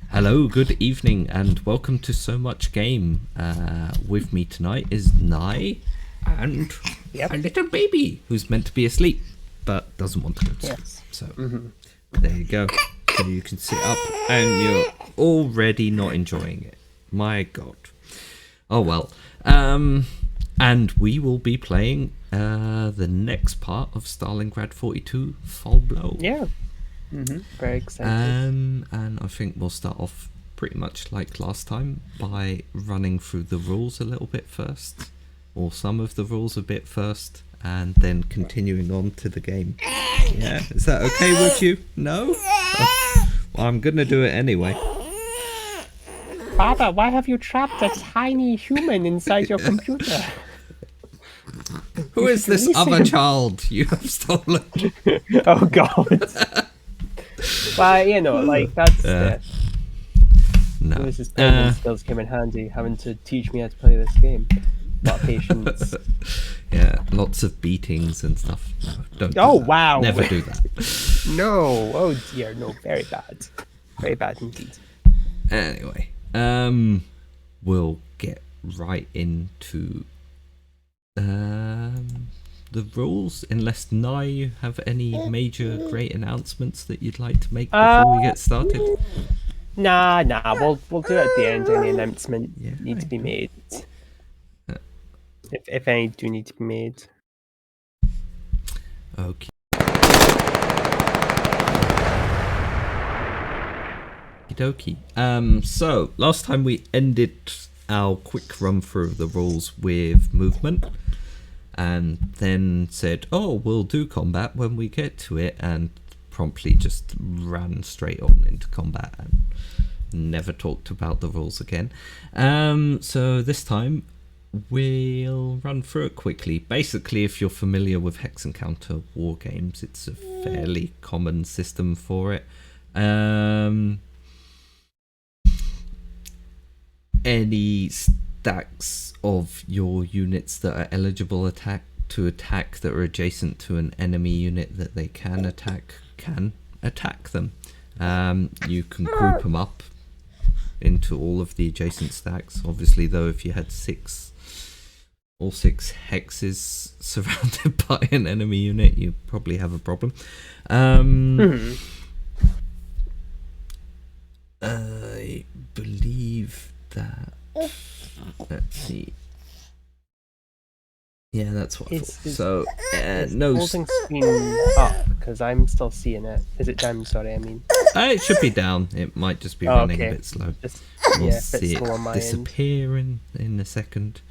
Hello, good evening, and welcome to SoMuchGame. With me tonight is Nye and a little baby who's meant to be asleep but doesn't want to go to sleep. So there you go. So you can sit up and you're already not enjoying it. My God. Oh well. And we will be playing the next part of Stalingrad 42, Fall Blau. Yeah. Very excited. And I think we'll start off pretty much like last time by running through the rules a little bit first, or some of the rules a bit first, and then continuing on to the game. Yeah, is that okay with you? No? Oh, well, I'm gonna do it anyway. Father, why have you trapped a tiny human inside your computer? Who is this other child you have stolen? Oh God. Well, you know, like that's No. Lewis's parenting skills came in handy, having to teach me how to play this game. A lot of patience. Yeah, lots of beatings and stuff. No, don't do Oh that. wow! Never do that. No! Oh dear, no, very bad. Very bad indeed. Anyway, we'll get right into the rules, unless Nye, you have any major great announcements that you'd like to make before we get started. Nah, we'll do it at the end. Any announcement need to be made. If any do need to be made. Okay. Okie. So last time we ended our quick run through the rules with movement, and then said, "Oh, we'll do combat when we get to it," and promptly just ran straight on into combat and never talked about the rules again. So this time we'll run through it quickly. Basically, if you're familiar with hex and counter war games, it's a fairly common system for it. Any stacks of your units that are eligible to attack that are adjacent to an enemy unit that they can attack them. You can group them up into all of the adjacent stacks. Obviously, though, if you had all six hexes surrounded by an enemy unit, you probably have a problem. I believe that. Let's see. Yeah, that's what I thought. So, no. Holding screen up because I'm still seeing it. Is it down? Sorry, I mean. It should be down. It might just be running a bit slow. We'll see it disappear in a second.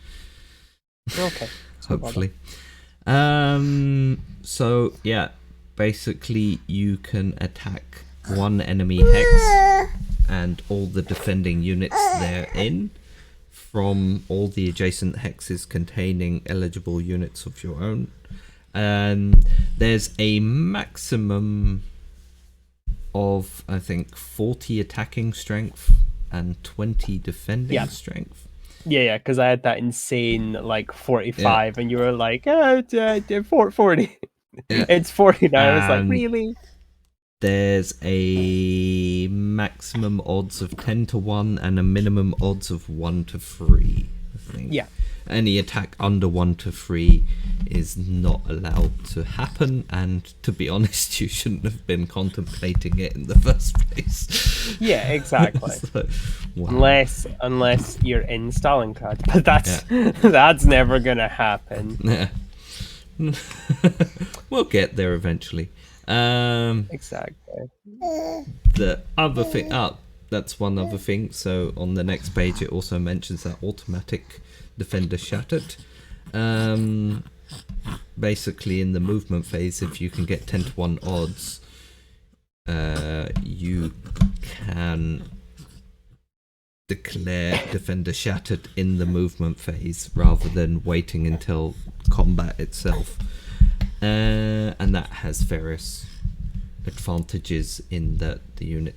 Okay. Hopefully. So yeah, basically you can attack one enemy hex and all the defending units therein from all the adjacent hexes containing eligible units of your own. There's a maximum of, I think, 40 attacking strength and 20 defending strength. Yeah, because I had that insane, like, 45, and you were like, 40. It's 40 now. I was like, really? There's a maximum odds of 10-1 and a minimum odds of 1-3, I think. Yeah. Any attack under 1-3 is not allowed to happen, and to be honest, you shouldn't have been contemplating it in the first place. Yeah, exactly. So, wow. Unless you're in Stalingrad, but that's never gonna happen. Yeah. We'll get there eventually. Exactly. The other thing, that's one other thing. So on the next page, it also mentions that automatic defender shattered. Basically, in the movement phase, if you can get 10-1 odds, you can declare defender shattered in the movement phase rather than waiting until combat itself. And that has various advantages in that the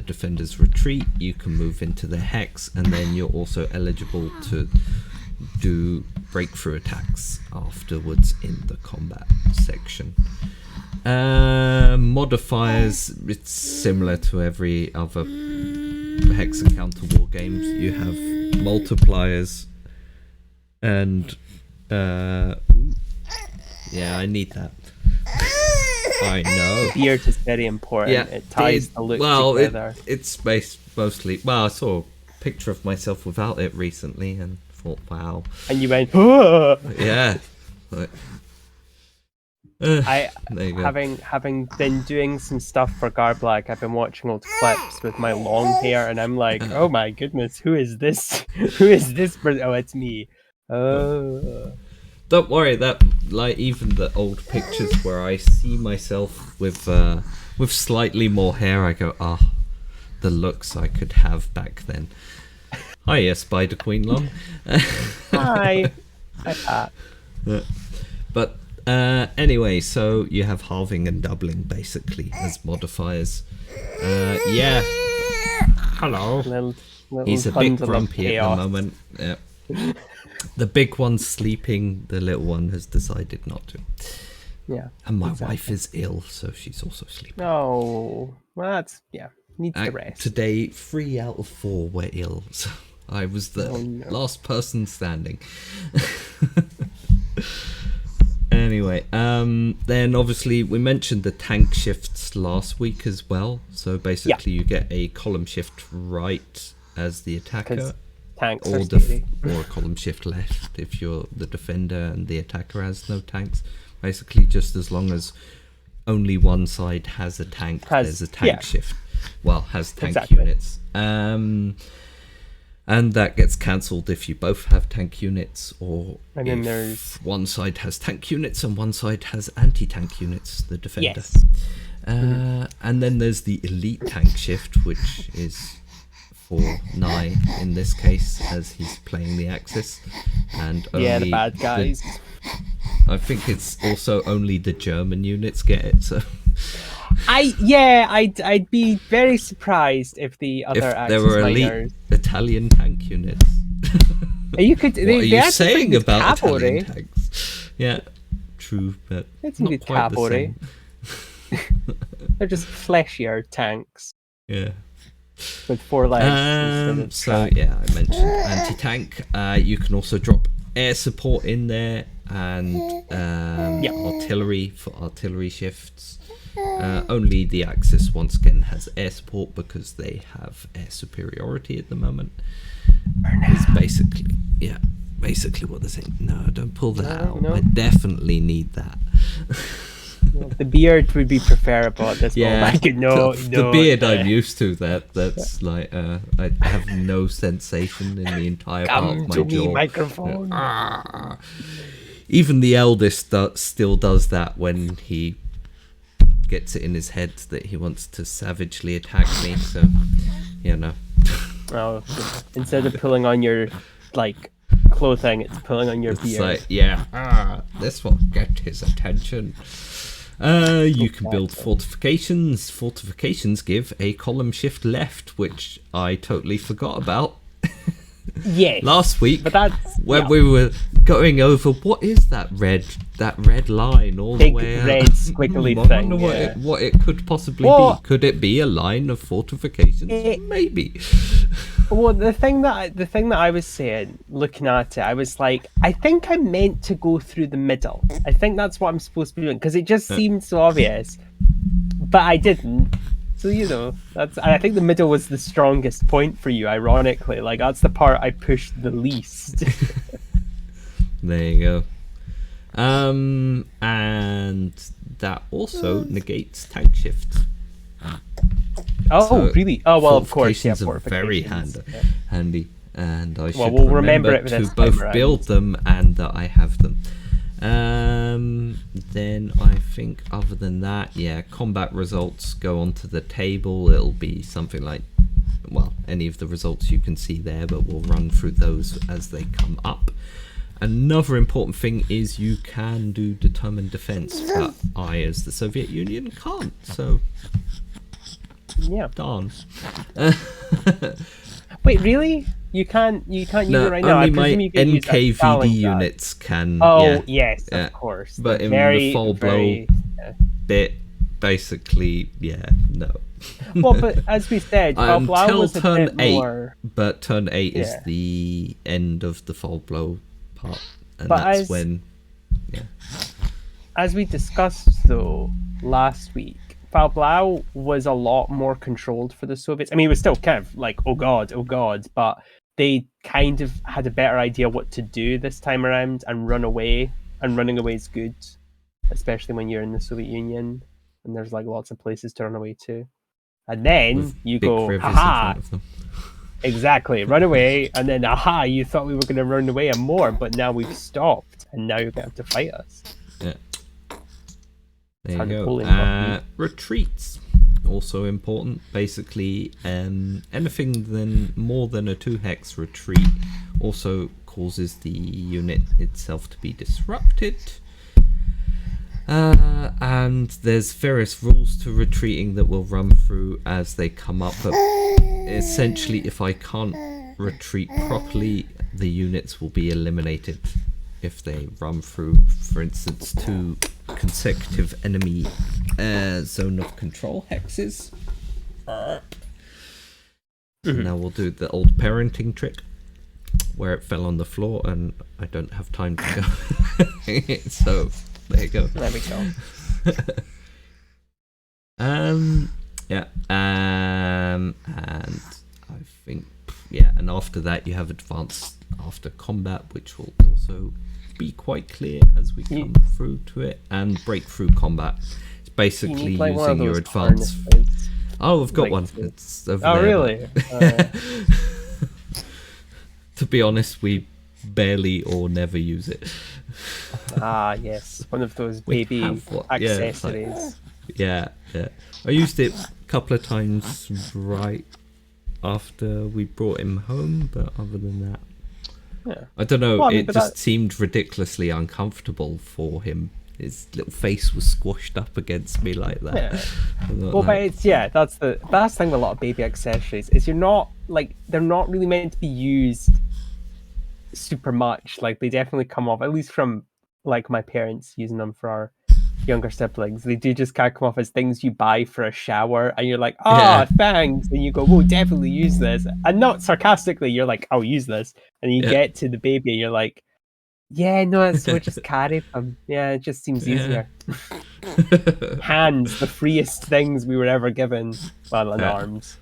defenders retreat, you can move into the hex, and then you're also eligible to do breakthrough attacks afterwards in the combat section. Modifiers, it's similar to every other hex and counter war games, you have multipliers, and yeah, I need that. I know. Beard is very important. Yeah, it ties the look together. It's based mostly. Well, I saw a picture of myself without it recently and thought, wow. And you went, oh! Yeah. Like, having been doing some stuff for Garblag, I've been watching old clips with my long hair, and I'm like, oh my goodness, who is this? Who is this person? Oh, it's me. Oh. Don't worry, that like even the old pictures where I see myself with slightly more hair, I go, the looks I could have back then. Hiya, Spider Queen Long. Hi. Hi, Pat. But anyway, so you have halving and doubling basically as modifiers. Yeah. Hello. Little He's a bit grumpy at the moment. Yeah. The big one's sleeping, the little one has decided not to. Yeah. And my wife is ill, so she's also sleeping. Oh, well, that's, needs to rest. Today, 3 out of 4 were ill, so I was the last person standing. Anyway, then obviously we mentioned the tank shifts last week as well. So basically you get a column shift right as the attacker. Tanks or a column shift left if you're the defender and the attacker has no tanks. Basically, just as long as only one side has a tank, there's a tank shift. Well, has tank units. And that gets cancelled if you both have tank units, or if one side has tank units and one side has anti-tank units, the defender. Yes. And then there's the elite tank shift, which is for Nye in this case, as he's playing the Axis, and only the bad guys. I think it's also only the German units get it. So I'd be very surprised if the other if Axis there were elite miners... Italian tank units. You could. What are you saying about cavalry? Italian tanks? Yeah, true, but it's not quite cavalry. the same. They're just fleshier tanks. Yeah. With 4 legs. So yeah, I mentioned anti-tank. You can also drop air support in there, and artillery for artillery shifts. Only the Axis once again has air support because they have air superiority at the moment. It's basically what they're saying. No, don't pull that out. No. I definitely need that. The beard would be preferable at this moment. The beard I'm used to. That's like I have no sensation in the entire part of my jaw. Me, microphone. Even the eldest still does that when he gets it in his head that he wants to savagely attack me. So, Oh, instead of pulling on your clothing, it's pulling on your beard. Like, this will get his attention. You can build fortifications. Fortifications give a column shift left, which I totally forgot about. Yes. Last week, but that's when we were going over what is that red line all big the way red squiggly I thing. wonder what it could possibly be. Could it be a line of fortifications? Maybe. Well, the thing that I was saying, looking at it, I was like, I think I meant to go through the middle. I think that's what I'm supposed to be doing because it just seemed so obvious, but I didn't. So I think the middle was the strongest point for you. Ironically, that's the part I pushed the least. There you go. And that also negates tank shifts. Oh, so really? Oh, well, of course. Yeah, fortifications are very handy, and I should we'll remember it to both build them and that I have them. Then I think other than that, combat results go onto the table. It'll be something like, any of the results you can see there, but we'll run through those as they come up. Another important thing is you can do determined defense, but I, as the Soviet Union, can't. So, darn. Wait, really? You can't use it right now. Only my NKVD units can. Oh, yes, of course. But in the Fall Blau bit, basically, no. Well, but as we said, Fall Blau Until was a turn bit 8, more. but turn 8 is Yeah. the end of the Fall Blau part, and But that's when, yeah. As we discussed though last week, Fall Blau was a lot more controlled for the Soviets. I mean, it was still kind of like, oh god, but they kind of had a better idea what to do this time around and run away. And running away is good, especially when you're in the Soviet Union and there's like lots of places to run away to. And then With you big go, rivers in haha, front of them. exactly, run away, and then aha, you thought we were going to run away and more, but now we've stopped, and now you're going to have to fight us. Yeah. There How you go. Napoleon got beat. Retreats, also important. Basically, anything more than a 2-hex retreat also causes the unit itself to be disrupted. And there's various rules to retreating that we'll run through as they come up. But essentially, if I can't retreat properly, the units will be eliminated if they run through, for instance, 2 consecutive enemy zone of control hexes. Now we'll do the old parenting trick where it fell on the floor and I don't have time to go. So there you go. There we go. Yeah. And I think, yeah, and after that you have advanced after combat, which will also be quite clear as we come through to it, and breakthrough combat. It's basically like using your advanced. Oh, I've got like one. It's over oh, there. really? To be honest, we barely or never use it. Ah, yes, one of those We baby have one. accessories. Yeah, yeah. I used it a couple of times right after we brought him home, but other than that, Yeah. I don't know. Well, I mean, it but just that- seemed ridiculously uncomfortable for him. His little face was squashed up against me like that. Yeah. I'm not Well, but like- it's that's the thing with a lot of baby accessories is they're not really meant to be used super much. Like they definitely come off, at least from like my parents using them for our younger siblings. They do just kind of come off as things you buy for a shower, and you're like, Yeah. thanks, and you go, we'll definitely use this, and not sarcastically, you're like, I'll use this, and you Yeah. get to the baby, and you're like, yeah, no, so we just carry them. Yeah, it just seems easier. Hands, the freest things we were ever given. Well, and Yeah. arms.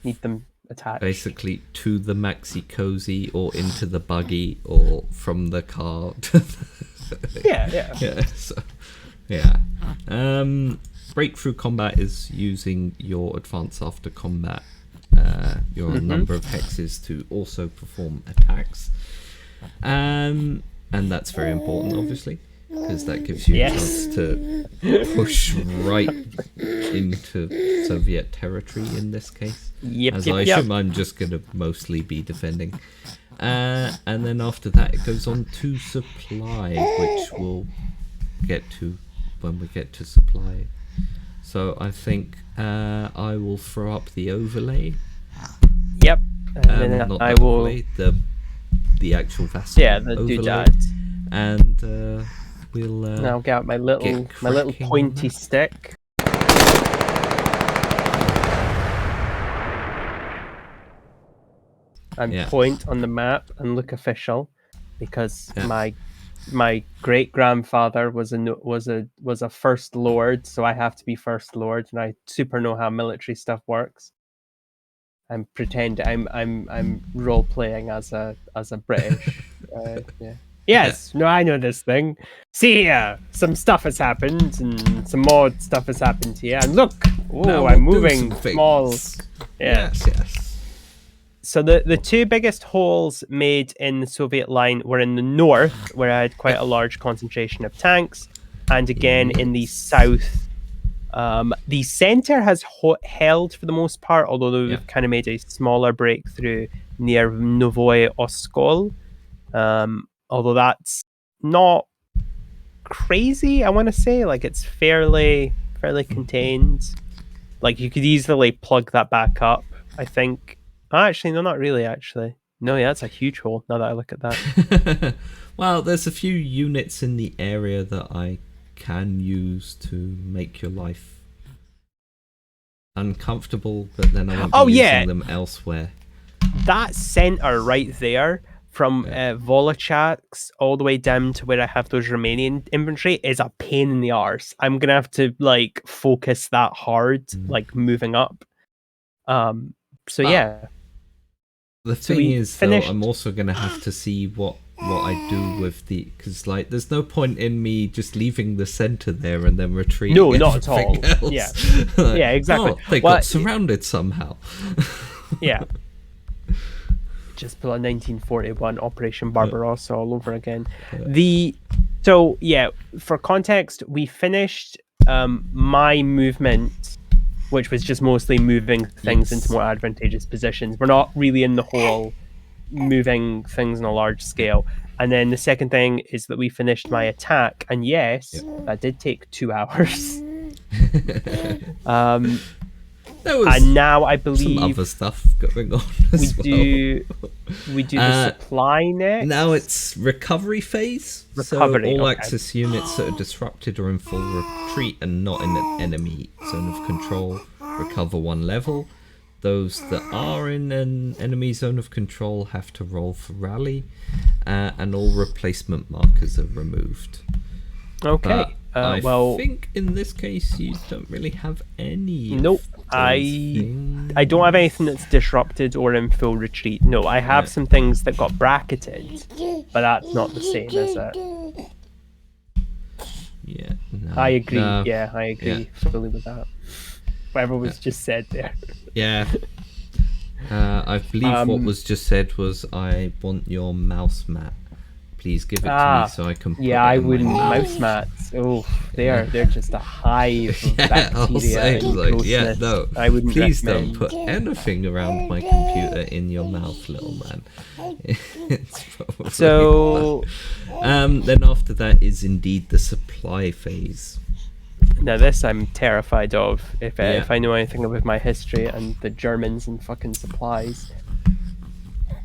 Need them attached. Basically, to the maxi cozy or into the buggy or from the car. To Yeah. yeah. So, yeah. Breakthrough combat is using your advance after combat. Your number of hexes to also perform attacks, and that's very important, obviously, because that gives you a chance to push right into Soviet territory in this case. As I assume I'm just going to mostly be defending. And then after that it goes on to supply, which we'll get to when we get to supply. So I think I will throw up the overlay. Yep. And then Not I the will. overlay, the actual vassal Yeah, the overlay. doodad. And we'll Now I'll get out my little cracking on pointy that. stick. And point on the map and look official, because my great grandfather was a first lord, so I have to be first lord, and I super know how military stuff works. I'm role playing as a British. Yes, no, I know this thing. See here, some stuff has happened, and some more stuff has happened here. And look, Now I'm we'll do moving some small. things. Yeah. Yes. So the two biggest holes made in the Soviet line were in the north, where I had quite a large concentration of tanks, and again in the south. The center has held for the most part, although we've kind of made a smaller breakthrough near Novoye Oskol. Although that's not crazy, I want to say. Like it's fairly contained. Like you could easily plug that back up, I think. Actually, no, not really, actually. No, yeah, that's a huge hole, now that I look at that. Well, there's a few units in the area that I can use to make your life uncomfortable, but then I won't be using them elsewhere. That center right there, from Volochaks all the way down to where I have those Romanian infantry, is a pain in the arse. I'm gonna have to like focus that hard, like moving up. So yeah. The thing is, though, I'm also gonna have to see what I do with the, because like there's no point in me just leaving the center there and then retreating. No, not at all. Else. Yeah, like, yeah, exactly. They got surrounded somehow. Yeah. Just pull a 1941 Operation Barbarossa all over again. So yeah, for context, we finished my movement, which was just mostly moving things into more advantageous positions. We're not really in the whole moving things on a large scale. And then the second thing is that we finished my attack, and yes, that did take 2 hours. And now I believe some other stuff going on as we do the supply next. Now it's recovery phase. So all Axis units that are disrupted or in full retreat and not in an enemy zone of control recover 1 level. Those that are in an enemy zone of control have to roll for rally, and all replacement markers are removed. Okay. I think in this case you don't really have any. Nope. I don't have anything that's disrupted or in full retreat. No, I have some things that got bracketed, but that's not the same, is it? Yeah. No, I agree. No, yeah, I agree fully with that. Whatever was just said there. Yeah. I believe what was just said was, I want your mouse mat. Please give it to me so I can put it I in wouldn't. my Mouse mats. Oh, they're just a hive of bacteria and grossness. No. I wouldn't Please recommend. don't put anything around my computer in your mouth, little man. It's probably so then after that is indeed the supply phase. Now this I'm terrified of. If I know anything about my history and the Germans and fucking supplies.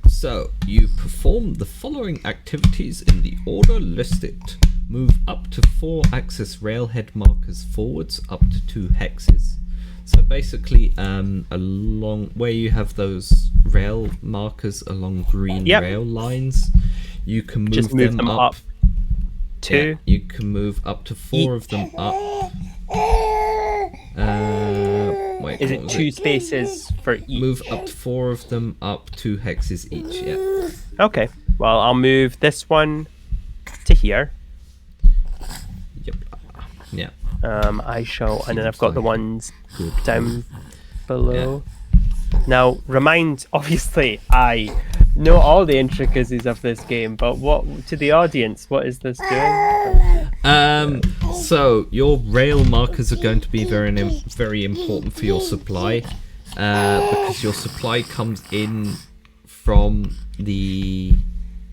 So, you perform the following activities in the order listed. Move up to 4 Axis railhead markers forwards up to 2 hexes. So basically, along where you have those rail markers along green rail lines, you can move, them up 2. Yeah, you can move up to 4 of them up. Is it 2 spaces for each? Move up to 4 of them up 2 hexes each, yeah. Okay, well I'll move this one to here. Yep. Yeah. I shall, and then I've got the ones down below. Now, obviously, I know all the intricacies of this game, but what to the audience, what is this doing? So your rail markers are going to be very important for your supply, because your supply comes in from the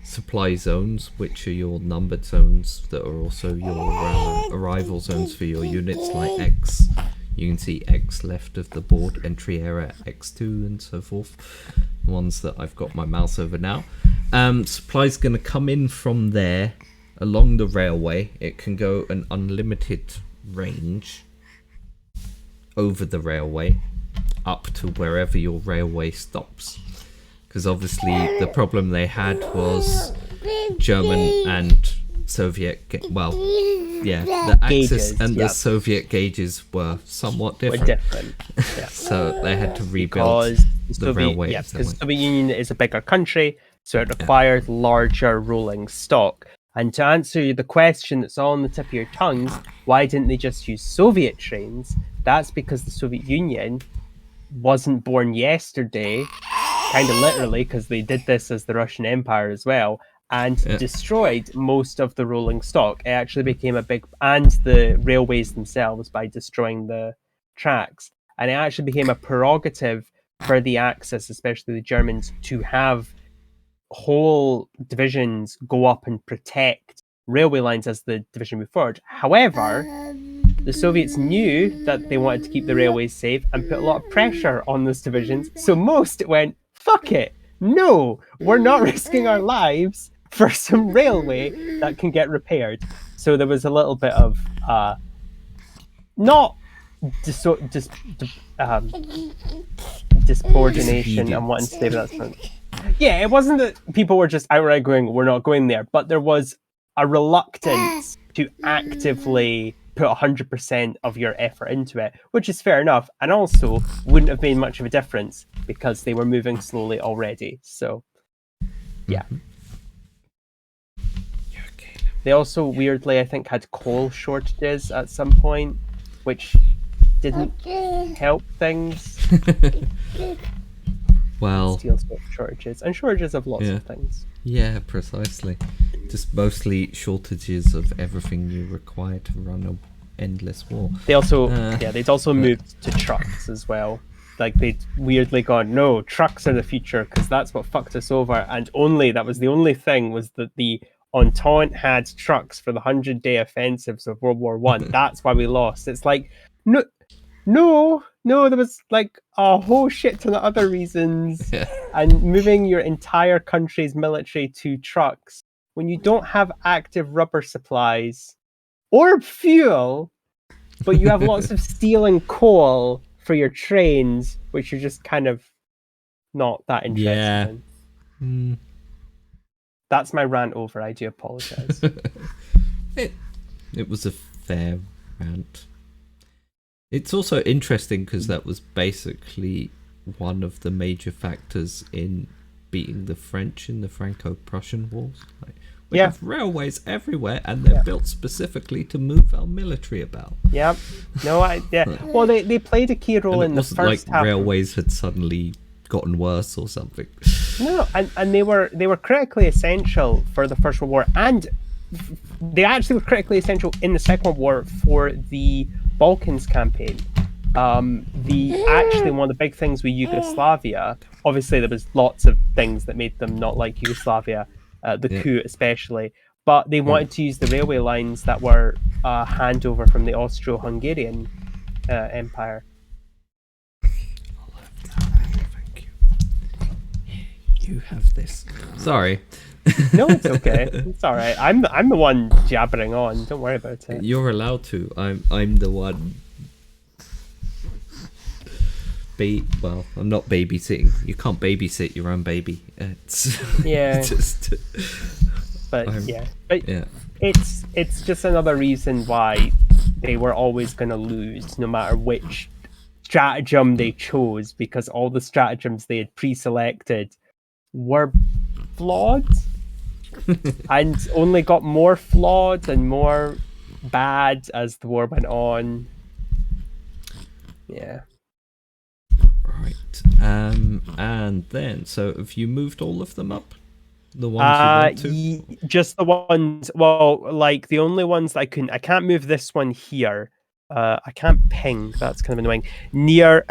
supply zones, which are your numbered zones that are also your arrival zones for your units, like X. You can see X left of the board, entry area X2 and so forth. The ones that I've got my mouse over now. Supply's going to come in from there along the railway. It can go an unlimited range over the railway up to wherever your railway stops. Because obviously the problem they had was German and Soviet, the Axis and the Soviet gauges were somewhat different. So they had to rebuild the railway. Yeah, because the Soviet Union is a bigger country, so it required larger rolling stock. And to answer the question that's all on the tip of your tongues, why didn't they just use Soviet trains? That's because the Soviet Union wasn't born yesterday, kind of literally, because they did this as the Russian Empire as well, and destroyed most of the rolling stock. It actually became and the railways themselves, by destroying the tracks. And it actually became a prerogative for the Axis, especially the Germans, to have whole divisions go up and protect railway lines as the division moved forward. However, the Soviets knew that they wanted to keep the railways safe and put a lot of pressure on those divisions. So most went, fuck it. No, we're not risking our lives for some railway that can get repaired. So there was a little bit of not discoordination and wanting to stay with that sort. Yeah, it wasn't that people were just outright going, we're not going there, but there was a reluctance to actively put 100% of your effort into it, which is fair enough, and also wouldn't have made much of a difference because they were moving slowly already. So, yeah. They also weirdly, I think, had coal shortages at some point, which didn't help things. Well, Steel shortages and shortages of lots of things. Yeah, precisely. Just mostly shortages of everything you require to run an endless war. They also, they'd also moved to trucks as well. Like they'd weirdly gone, no, trucks are the future because that's what fucked us over. And that was the only thing was that the Entente had trucks for the 100-day offensives of World War One. That's why we lost. It's like, no, there was like a whole shit ton of other reasons. Yeah. And moving your entire country's military to trucks when you don't have active rubber supplies or fuel, but you have lots of steel and coal for your trains, which are just kind of not that interesting. Yeah. That's my rant over. I do apologize. It was a fair rant. It's also interesting because that was basically one of the major factors in beating the French in the Franco-Prussian Wars. Like, we have railways everywhere, and they're built specifically to move our military about. Yeah. No, Well, they played a key role in the first like half. Railways had suddenly gotten worse or something. No, and they were critically essential for the First World War, and they actually were critically essential in the Second World War for the Balkans campaign. Actually one of the big things with Yugoslavia, obviously there was lots of things that made them not like Yugoslavia, the coup especially, but they wanted to use the railway lines that were a handover from the Austro-Hungarian Empire. Thank you. You have this. Sorry. No, it's okay. It's all right. I'm the one jabbering on. Don't worry about it. You're allowed to. I'm the one. Well, I'm not babysitting. You can't babysit your own baby. It's It's just another reason why they were always going to lose, no matter which stratagem they chose, because all the stratagems they had pre-selected were flawed. And only got more flawed and more bad as the war went on. Yeah. Right. And then, so have you moved all of them up? The ones you want to? Just the ones. Well, like the only ones that I can't move this one here. I can't ping. That's kind of annoying. Near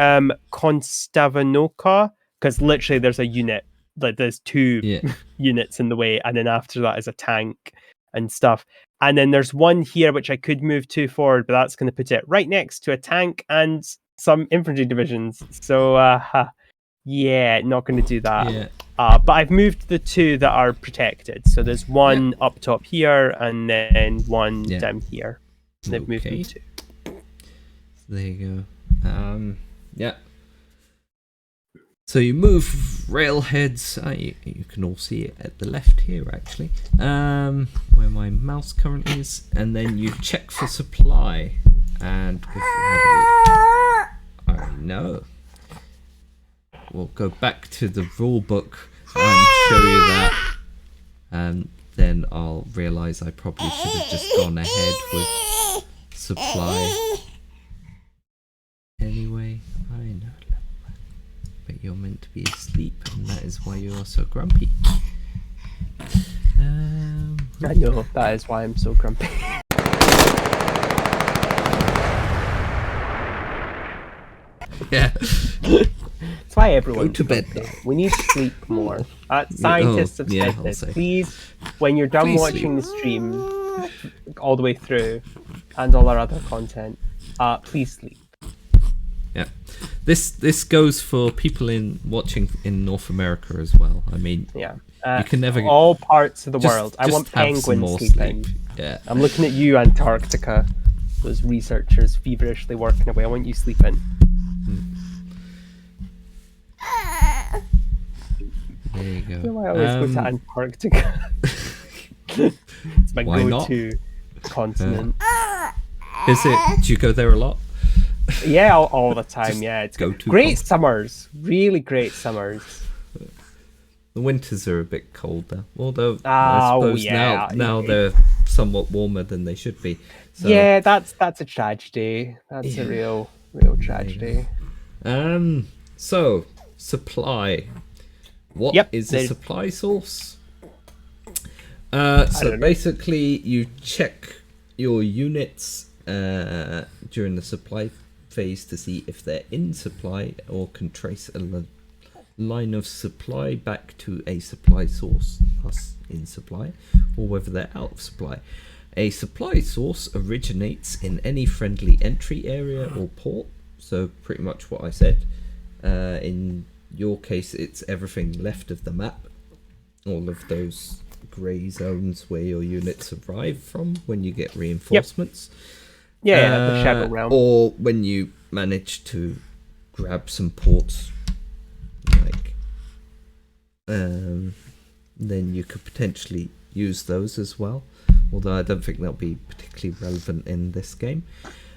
Konstantinovka, because literally there's a unit. Like there's two units in the way, and then after that is a tank and stuff. And then there's one here which I could move to forward, but that's going to put it right next to a tank and some infantry divisions. So not going to do that. Yeah. But I've moved the two that are protected. So there's one up top here, and then one down here. So they've moved them two. There you go. So you move railheads. You can all see it at the left here, actually, where my mouse currently is, and then you check for supply. And if you I know, we'll go back to the rule book and show you that, and then I'll realise I probably should have just gone ahead with supply. Anyway, I know. But you're meant to be asleep, and that is why you are so grumpy. I know, that is why I'm so grumpy. Yeah. That's why everyone go to bed. We need sleep more. Scientists have said this. Please, when you're done watching the stream all the way through, and all our other content, please sleep. Yeah, this goes for people watching in North America as well. I mean, you can never all parts of the world. I want penguins sleeping. Yeah. I'm looking at you, Antarctica. Those researchers feverishly working away. I want you sleeping. There you I go. feel like I always go to Antarctica. It's my Why not? go-to continent. Is it? Do you go there a lot? Yeah, all the time. Yeah, it's go-to great continent. summers. Really great summers. The winters are a bit colder, although I suppose yeah. now they're somewhat warmer than they should be. So, Yeah, that's a tragedy. That's a real tragedy. So supply. What Yep, is a there's- supply source? don't So know. basically, you check your units during the supply phase to see if they're in supply or can trace a line of supply back to a supply source, thus in supply, or whether they're out of supply. A supply source originates in any friendly entry area or port, so pretty much what I said. In your case, it's everything left of the map, all of those grey zones where your units arrive from when you get reinforcements. Yeah, the Shadow Realm. Or when you manage to grab some ports, like, then you could potentially use those as well. Although I don't think they'll be particularly relevant in this game.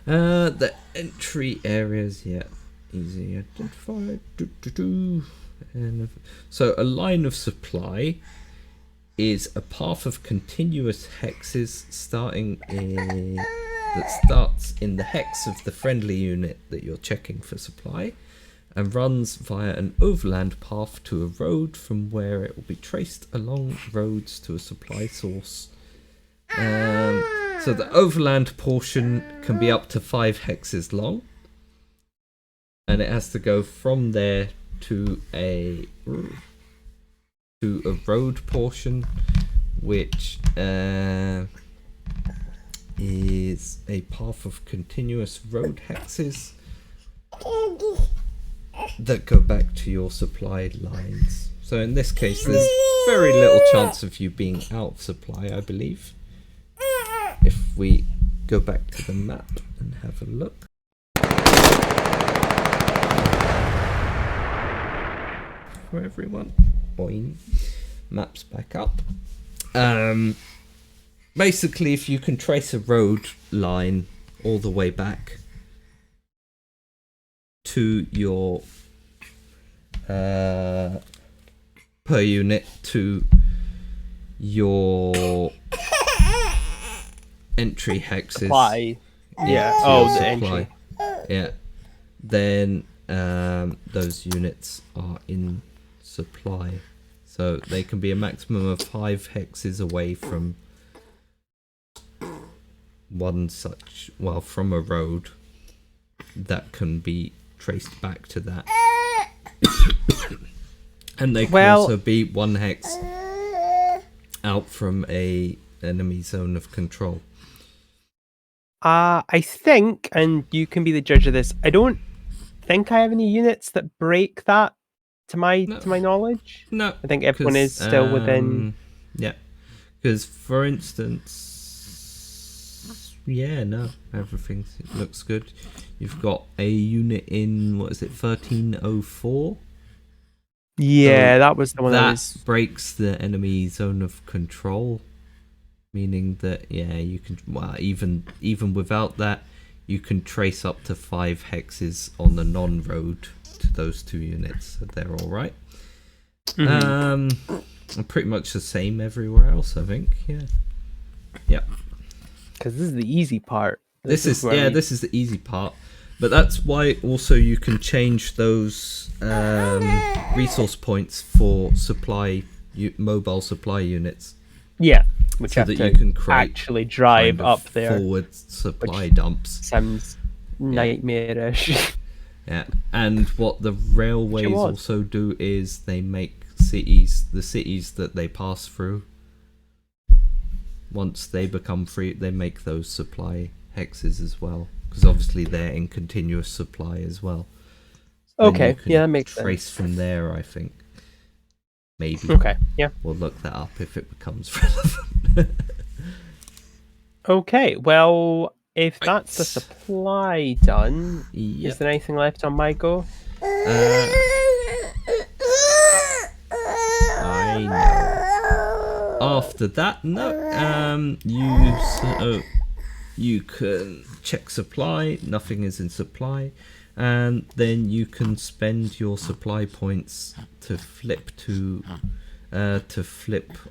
The entry areas, yeah, easy identified. And so a line of supply is a path of continuous hexes that starts in the hex of the friendly unit that you're checking for supply and runs via an overland path to a road from where it will be traced along roads to a supply source. So the overland portion can be up to 5 hexes long, and it has to go from there to a road portion, which is a path of continuous road hexes that go back to your supply lines. So in this case, there's very little chance of you being out of supply, I believe. If we go back to the map and have a look. For everyone. Boing. Maps back up. Basically, if you can trace a road line all the way back to your per unit to your entry hexes. Supply. Yeah. to Oh, your the entry. Yeah. Then those units are in supply. So they can be a maximum of 5 hexes away from from a road that can be traced back to that. And they can also be 1 hex out from a enemy zone of control. I think, and you can be the judge of this, I don't think I have any units that break that to my knowledge. No. I think everyone is still within. Yeah. Because, for instance, everything looks good. You've got a unit in, 1304? Yeah, So that was the one that breaks the enemy zone of control, meaning that you can even without that, you can trace up to 5 hexes on the non-road to those 2 units, so they're all right. Pretty much the same everywhere else, I think. Yeah. Because this is the easy part. This is the easy part. But that's why also you can change those resource points for mobile supply units. Yeah, which so have that to you can create actually drive up there. Forward supply dumps. Sounds nightmarish. Yeah, and what the railways also do is they make the cities that they pass through, once they become free, they make those supply hexes as well. Because obviously they're in continuous supply as well. Okay, that makes sense. Trace from there, I think. Maybe. Okay, yeah. We'll look that up if it becomes relevant. Okay, well, if that's the supply done, Yep. is there anything left on my go? I know. After that, no. You can check supply. Nothing is in supply, and then you can spend your supply points to flip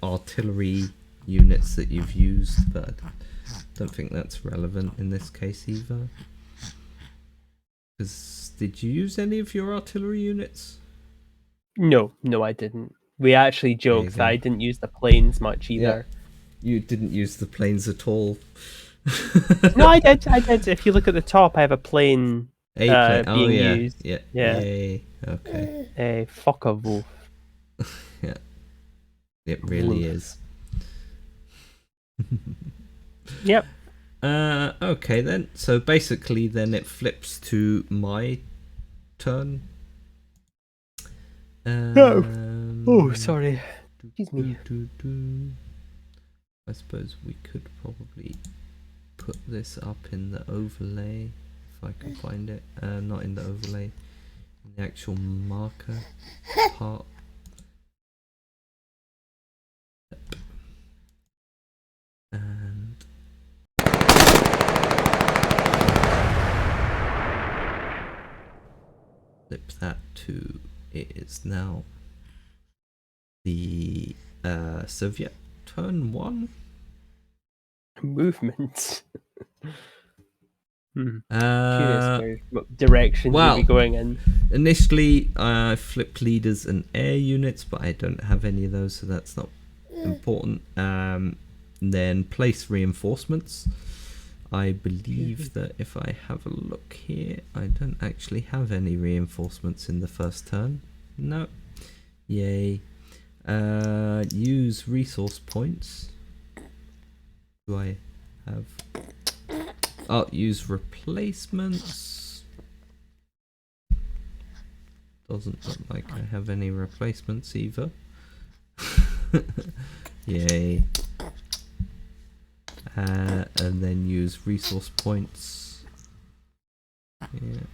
artillery units that you've used, but I don't think that's relevant in this case either. Because did you use any of your artillery units? No, I didn't. We actually joked that go. I didn't use the planes much either. You didn't use the planes at all. No, I did. If you look at the top, I have a plane being used. Yeah. Yay. Okay. Fuck a wolf. Yeah. It really is. Yep. Okay then. So basically then it flips to my turn. Oh, sorry. Excuse me. I suppose we could probably put this up in the overlay if I can find it. Not in the overlay, in the actual marker part. And flip that to, it is now the Soviet turn 1. Movements. Curious what direction you'll be going in. Initially I flipped leaders and air units, but I don't have any of those, so that's not important. Then place reinforcements. I believe that if I have a look here, I don't actually have any reinforcements in the first turn. No. Yay. Use resource points. Do I have... Oh, use replacements. Doesn't look like I have any replacements either. Yay. And then use resource points. Yeah.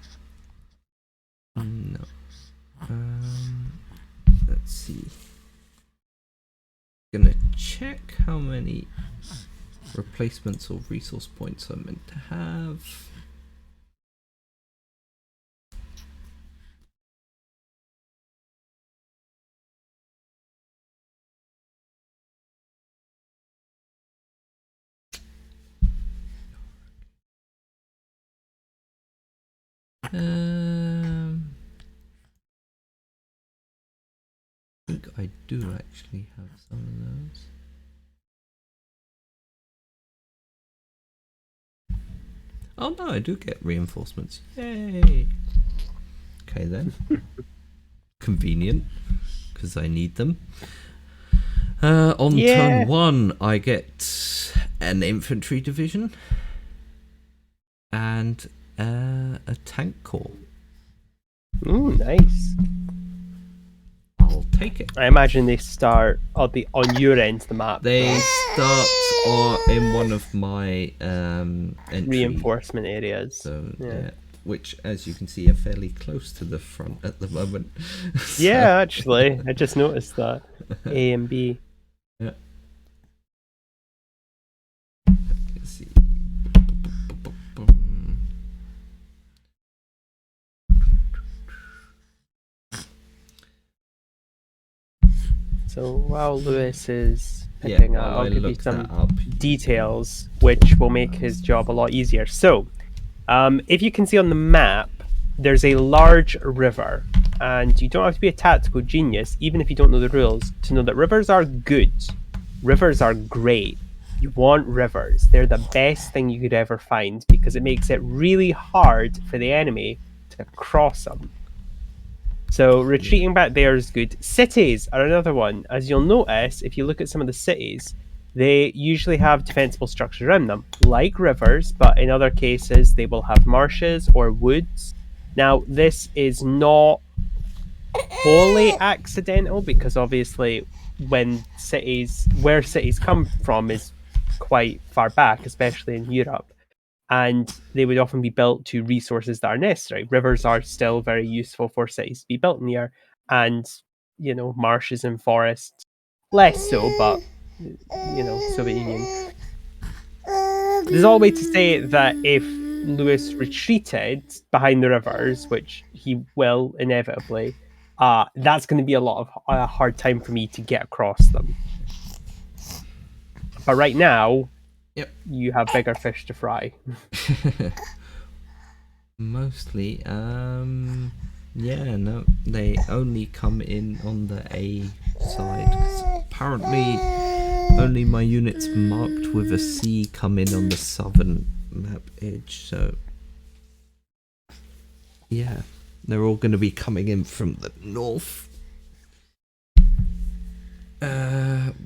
No. Let's see. Gonna check how many replacements or resource points I'm meant to have. I think I do actually have some of those. Oh no, I do get reinforcements. Yay! Okay then. Convenient, because I need them. On turn 1, I get an infantry division and a tank corps. Ooh, nice. I'll take it. I imagine they start on your end of the map. They start in one of my reinforcement areas. So yeah, which, as you can see, are fairly close to the front at the moment. So. Yeah, actually, I just noticed that. A and B. Yeah. Let's see. So while Lewis is picking up, I'll give you some details which will make his job a lot easier. So, if you can see on the map, there's a large river, and you don't have to be a tactical genius, even if you don't know the rules, to know that rivers are good. Rivers are great. You want rivers. They're the best thing you could ever find because it makes it really hard for the enemy to cross them. So retreating back there is good. Cities are another one. As you'll notice, if you look at some of the cities, they usually have defensible structures around them, like rivers, but in other cases, they will have marshes or woods. Now, this is not wholly accidental because obviously where cities come from is quite far back, especially in Europe. And they would often be built to resources that are necessary. Rivers are still very useful for cities to be built near, and marshes and forests less so, but Soviet Union. There's all a way to say that if Lewis retreated behind the rivers, which he will inevitably, that's going to be a hard time for me to get across them. But right now, Yep. You have bigger fish to fry. Mostly, yeah, no, they only come in on the A side, 'cause apparently only my units marked with a C come in on the southern map edge, so yeah, they're all going to be coming in from the north,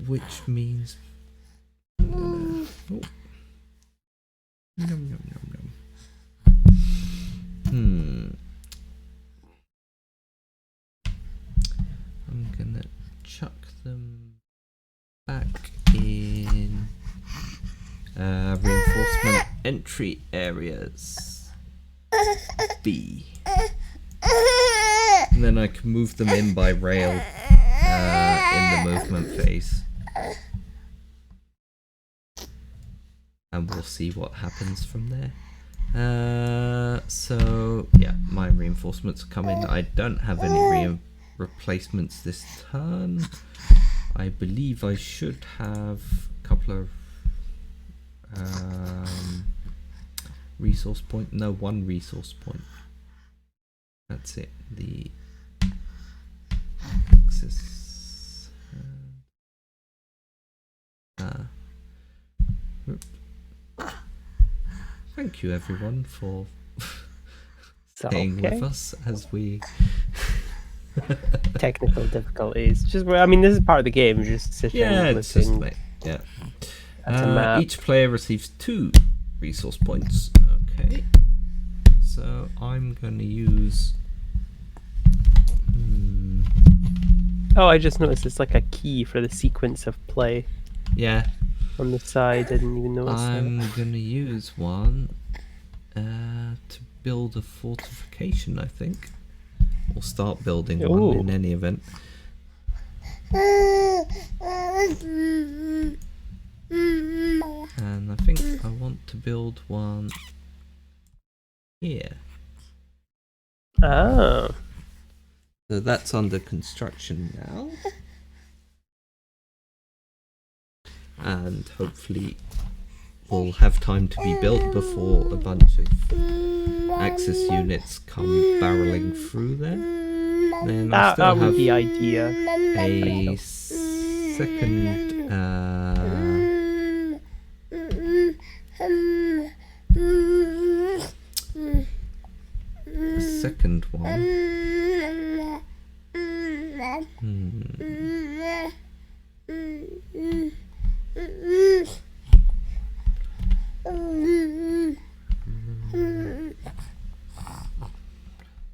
which means Yum, yum, yum, yum. I'm gonna chuck them back in reinforcement entry areas B, and then I can move them in by rail in the movement phase, and we'll see what happens from there. So yeah, my reinforcements are coming. I don't have any replacements this turn. I believe I should have a couple of resource point. No, one resource point. That's it. The hexes. Thank you everyone for staying with us as we technical difficulties. Just this is part of the game. Just sitting listening. Each player receives 2 resource points. Okay, so I'm gonna use. Oh, I just noticed it's like a key for the sequence of play. Yeah. On the side, I didn't even notice. I'm gonna use one to build a fortification, I think. Or start building one in any event. And I think I want to build one here. Oh. So that's under construction now. And hopefully will have time to be built before a bunch of Axis units come barreling through there. Then I still have the idea. A second one.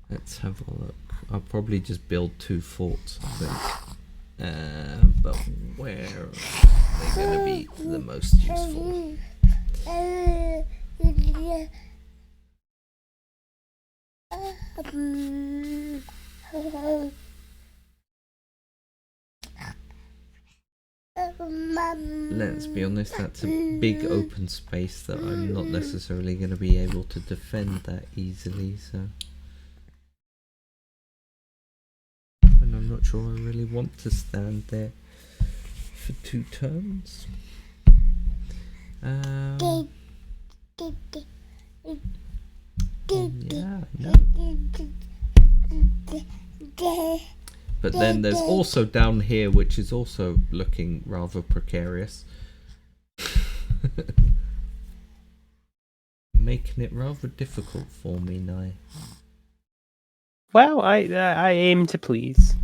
Let's have a look. I'll probably just build 2 forts, I think. But where are they going to be the most useful? Let's be honest, that's a big open space that I'm not necessarily going to be able to defend that easily, so... And I'm not sure I really want to stand there for 2 turns. Yeah, no. But then there's also down here, which is also looking rather precarious. Making it rather difficult for me now. Well, I aim to please.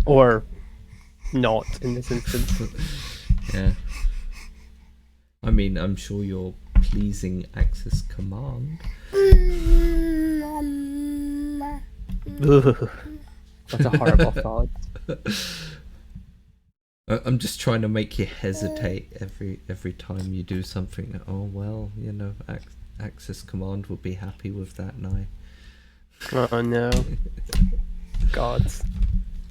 Or not in this instance. Yeah. I mean, I'm sure you're pleasing Axis Command. Ugh, that's a horrible thought. I'm just trying to make you hesitate every time you do something. Oh well, you know, Access Command will be happy with that now. Oh no. God.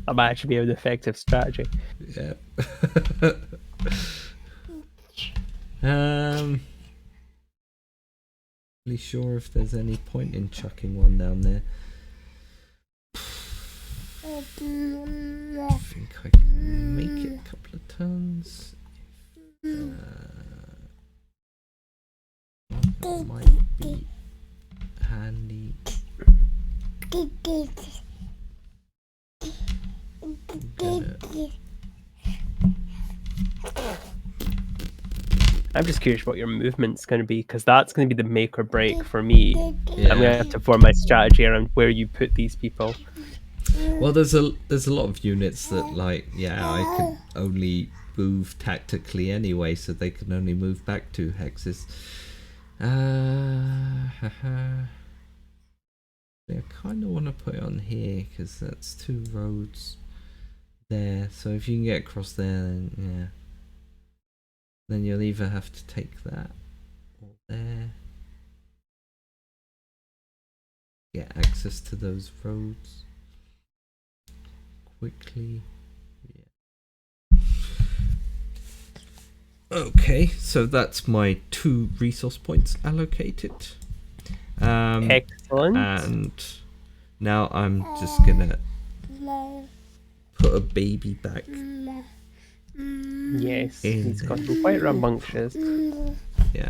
That might actually be an effective strategy. Yeah. Really sure if there's any point in chucking one down there. I think I can make it a couple of turns. That might be handy. I'm just curious what your movement's going to be, because that's going to be the make or break for me. Yeah. I'm going to have to form my strategy around where you put these people. Well, there's a lot of units that, like, yeah, I can only move tactically anyway, so they can only move back 2 hexes. I kind of want to put it on here because that's 2 roads there. So if you can get across there, then yeah, then you'll either have to take that or there. Get access to those roads quickly. Yeah. Okay, so that's my 2 resource points allocated. Excellent. And now I'm just gonna put a baby back. Yes, he's gotten quite rambunctious. Yeah.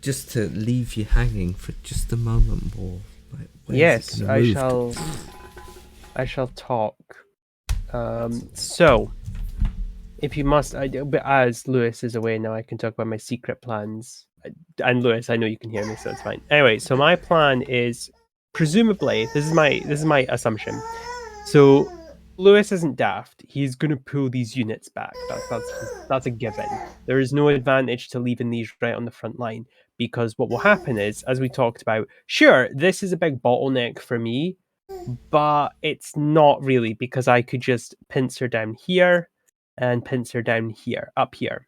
Just to leave you hanging for just a moment more. Like, yes, I shall talk. So, if you must, but as Lewis is away now, I can talk about my secret plans. And Lewis, I know you can hear me, so it's fine. Anyway, so my plan is, presumably, this is my assumption. So Lewis isn't daft. He's going to pull these units back. That's a given. There is no advantage to leaving these right on the front line, because what will happen is, as we talked about, sure, this is a big bottleneck for me, but it's not really, because I could just pincer down here and pincer down here, up here.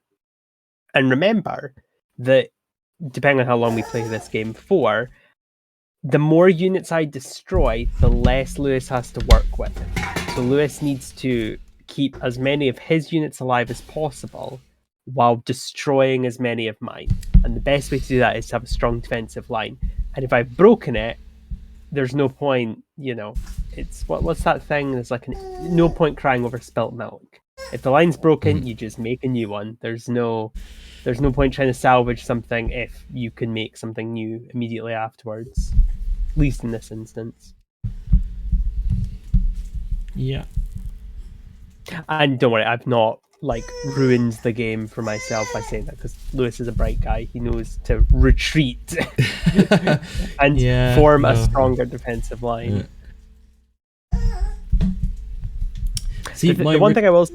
And remember that, depending on how long we play this game for, the more units I destroy, the less Lewis has to work with. So Lewis needs to keep as many of his units alive as possible while destroying as many of mine. And the best way to do that is to have a strong defensive line. And if I've broken it, there's no point, you know, it's what's that thing? There's like no point crying over spilt milk. If the line's broken, you just make a new one. There's no point trying to salvage something if you can make something new immediately afterwards. At least in this instance. Yeah. And don't worry, I've not ruined the game for myself by saying that, because Lewis is a bright guy. He knows to retreat and form a stronger defensive line. Yeah. See, the one thing I will...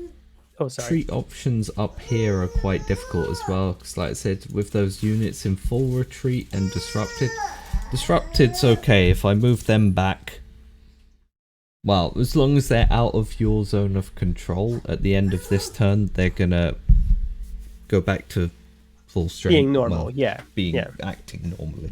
Oh, sorry. Retreat options up here are quite difficult as well, because like I said, with those units in full retreat and disrupted's okay. If I move them back, well, as long as they're out of your zone of control at the end of this turn, they're gonna go back to full strength. Being normal, acting normally.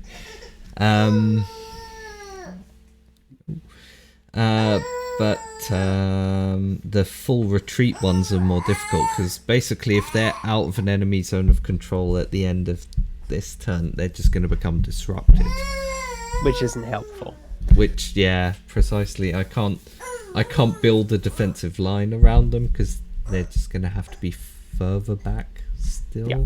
But the full retreat ones are more difficult, because basically if they're out of an enemy zone of control at the end of this turn, they're just going to become disrupted. Which isn't helpful. Which, yeah, precisely. I can't build a defensive line around them, because they're just going to have to be further back still. Yeah.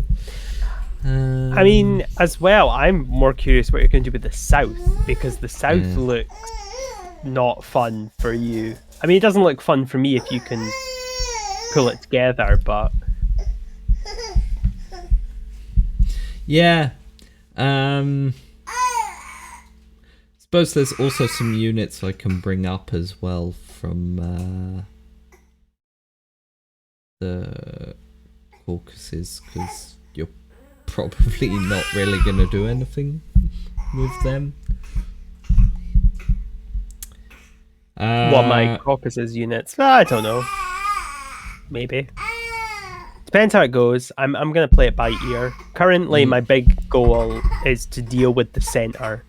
I mean, as well, I'm more curious what you're going to do with the south, because the south looks not fun for you. I mean, it doesn't look fun for me if you can pull it together, but yeah. Suppose there's also some units I can bring up as well from the Caucasus, because you're probably not really going to do anything with them. What, my Caucasus units? I don't know. maybe. Depends how it goes. I'm gonna play it by ear. Currently, my big goal is to deal with the center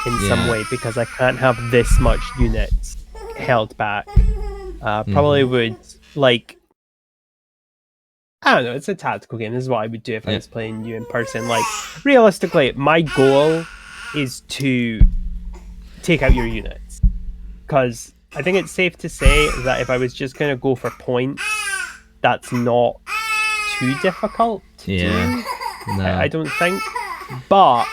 in some way because I can't have this much units held back. Probably would like. I don't know. It's a tactical game. This is what I would do if I was playing you in person. Like realistically, my goal is to take out your units because I think it's safe to say that if I was just gonna go for points, that's not too difficult to do. No. I don't think. But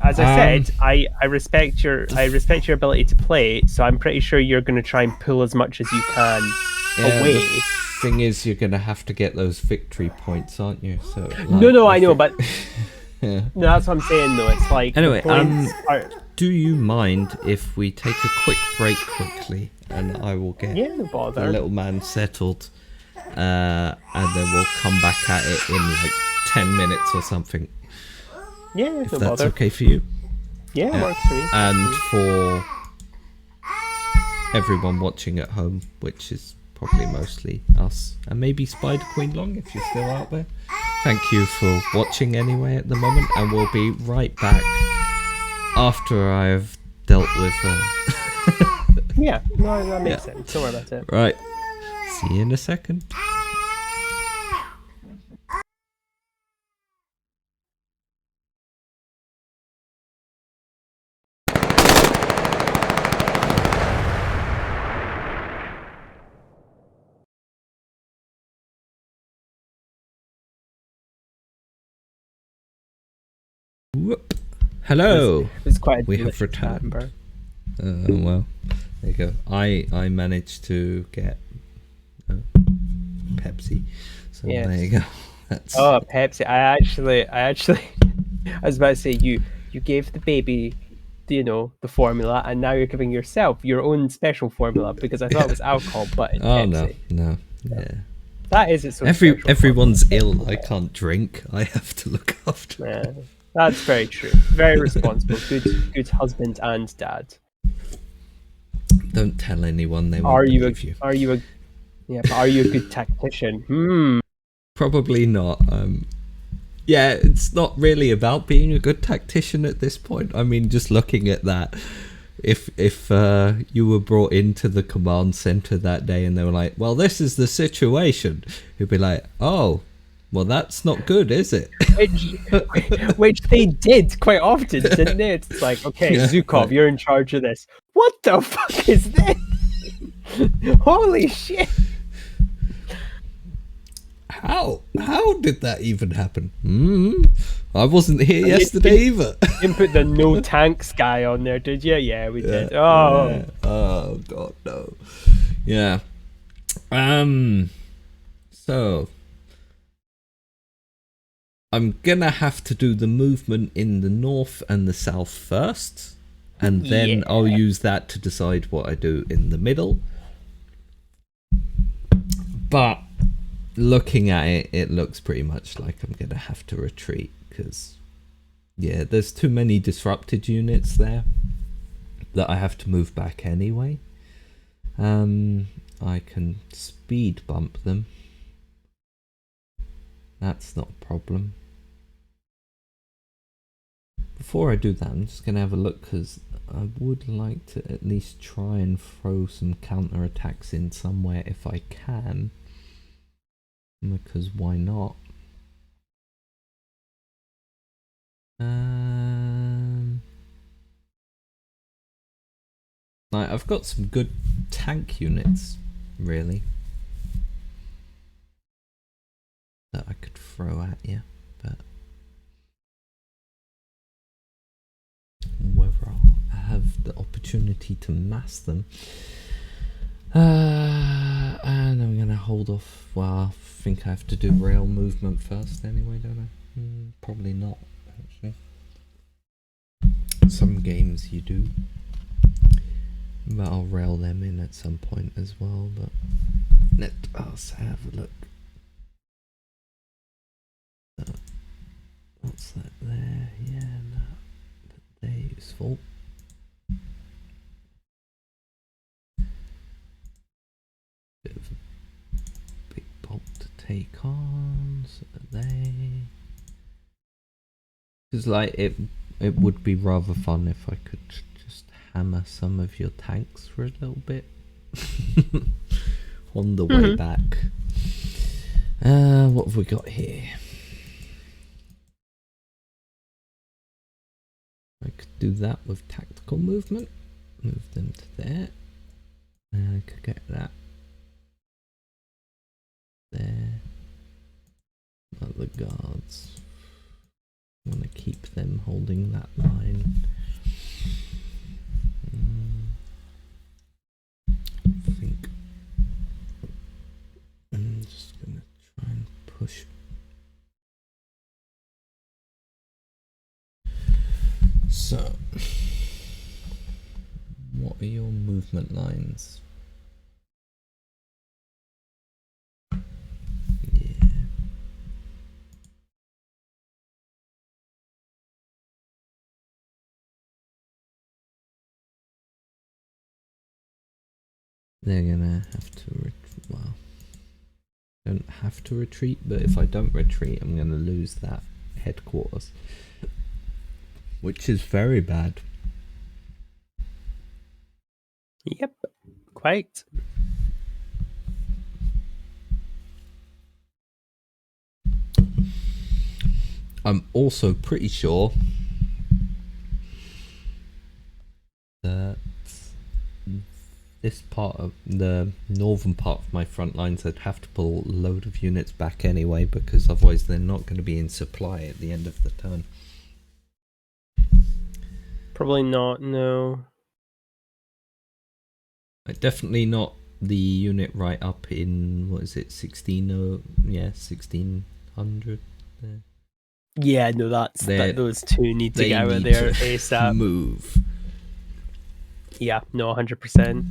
as I said, I respect your ability to play, so I'm pretty sure you're going to try and pull as much as you can away. The thing is, you're going to have to get those victory points, aren't you? So like, no, I know, but no, that's what I'm saying. Though it's like anyway, do you mind if we take a quick break quickly, and I will get the little man settled. And then we'll come back at it in like 10 minutes or something. Yeah, if that's okay for you. Yeah, it works for me. And for everyone watching at home, which is probably mostly us, and maybe Spider Queen Long if you're still out there. Thank you for watching anyway at the moment, and we'll be right back after I've dealt with. Yeah, no, that makes sense. Don't worry about it. Right. See you in a second. Whoop. Hello. It was quite we have returned. Well, there you go. I managed to get Pepsi, so there you go. That's... Oh, Pepsi! I actually, I was about to say you gave the baby, the formula, and now you're giving yourself your own special formula because I thought it was alcohol, but it's Pepsi. No, yeah. That is its own. Everyone's ill. I can't drink. I have to look after. Yeah, that's very true. Very responsible. Good husband and dad. Don't tell anyone. They won't believe you. But are you a good tactician? Probably not. Yeah, it's not really about being a good tactician at this point. I mean, just looking at that, if you were brought into the command center that day and they were like, well, this is the situation, you'd be like, oh, well, that's not good, is it? Which they did quite often, didn't they? It's like, okay, Zukov, you're in charge of this. What the fuck is this? Holy shit! How did that even happen? I wasn't here yesterday either. You didn't put the no tanks guy on there, did you? Yeah, we did. Oh. Yeah. Oh god, no. Yeah. So I'm gonna have to do the movement in the north and the south first, and then I'll use that to decide what I do in the middle. But looking at it, it looks pretty much like I'm gonna have to retreat because, there's too many disrupted units there that I have to move back anyway. I can speed bump them. That's not a problem. Before I do that, I'm just gonna have a look because I would like to at least try and throw some counter attacks in somewhere if I can. Because why not? I've got some good tank units, really, that I could throw at you, but whether I'll have the opportunity to mass them. And I'm gonna hold off. Well, I think I have to do rail movement first anyway, don't I? Probably not, actually. Some games you do. But I'll rail them in at some point as well, but let us have a look. What's that there? Yeah, no, but they're useful. take on, so they... Because like it would be rather fun if I could just hammer some of your tanks for a little bit on the way back. What have we got here? I could do that with tactical movement. Move them to there. And I could get that there. Not the guards. I want to keep them holding that line. I think I'm just going to try and push. So, what are your movement lines? Yeah. They're gonna have to well, don't have to retreat, but if I don't retreat, I'm gonna lose that headquarters, which is very bad. Yep, quite. I'm also pretty sure that this part of the northern part of my front lines, I'd have to pull a load of units back anyway, because otherwise they're not going to be in supply at the end of the turn. Probably not, no. Definitely not the unit right up in, what is it, 1600 there. Yeah, no, those two need to get out of there ASAP. Move. Yeah, no, 100%.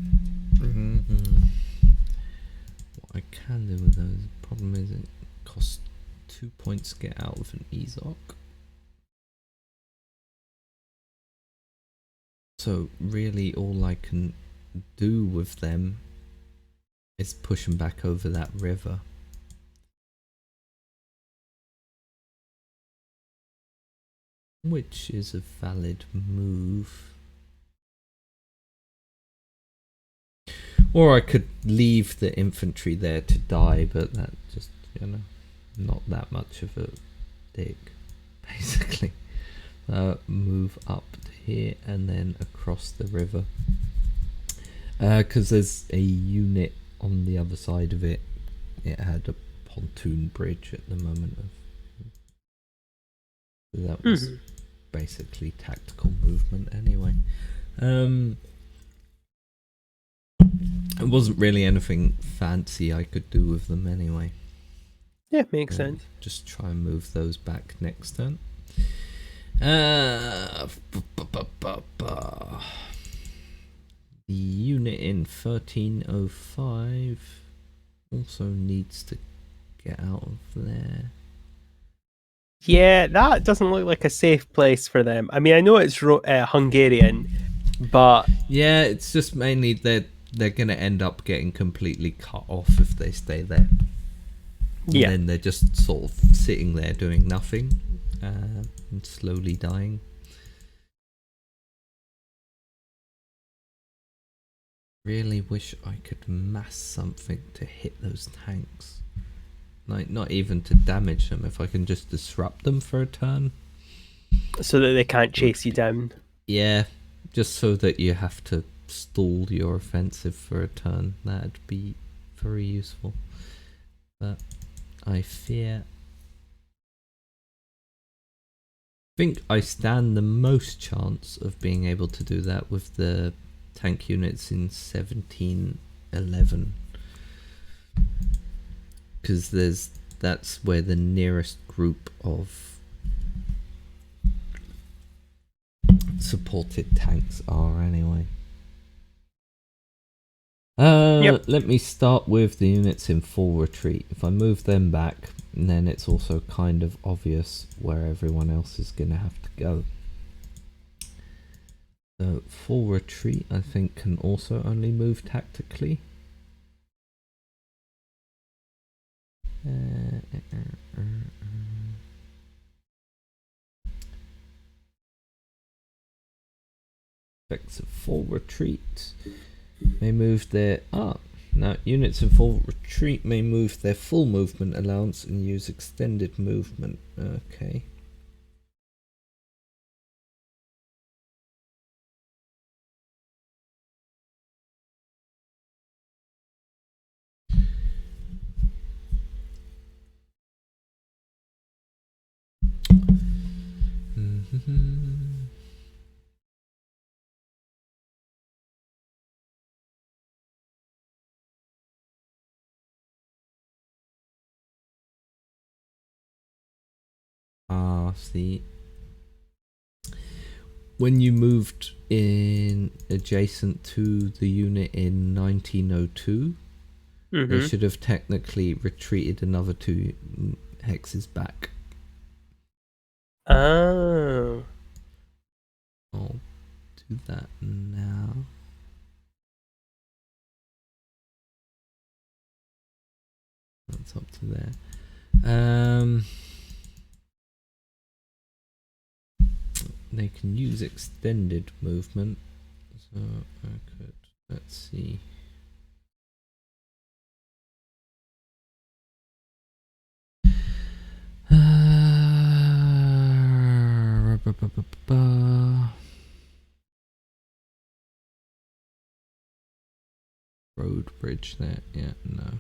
What I can do with those, the problem is it costs 2 points to get out of an Ezok. So really all I can do with them is push them back over that river. Which is a valid move. Or I could leave the infantry there to die, but that just, you know, not that much of a dig, basically. Move up to here and then across the river. Because there's a unit on the other side of it. It had a pontoon bridge at the moment. That was basically tactical movement anyway. It wasn't really anything fancy I could do with them anyway. Yeah, makes sense. Just try and move those back next turn. The unit in 1305 also needs to get out of there. Yeah, that doesn't look like a safe place for them. I mean, I know it's Hungarian, but yeah, it's just mainly they're going to end up getting completely cut off if they stay there. Yeah. And then they're just sort of sitting there doing nothing and slowly dying. Really wish I could mass something to hit those tanks. Like, not even to damage them, if I can just disrupt them for a turn. So that they can't chase you down. Yeah, just so that you have to stall your offensive for a turn. That'd be very useful. But I fear... I think I stand the most chance of being able to do that with the tank units in 1711. Because that's where the nearest group of supported tanks are anyway. Let me start with the units in full retreat. If I move them back, then it's also kind of obvious where everyone else is going to have to go. So full retreat, I think, can also only move tactically. Effects of full retreat may move their now units in full retreat may move their full movement allowance and use extended movement. Okay. See, when you moved in adjacent to the unit in 1902, they should have technically retreated another 2 hexes back. Oh. I'll do that now. That's up to there. They can use extended movement, so I could, let's see. Road bridge there, yeah, no.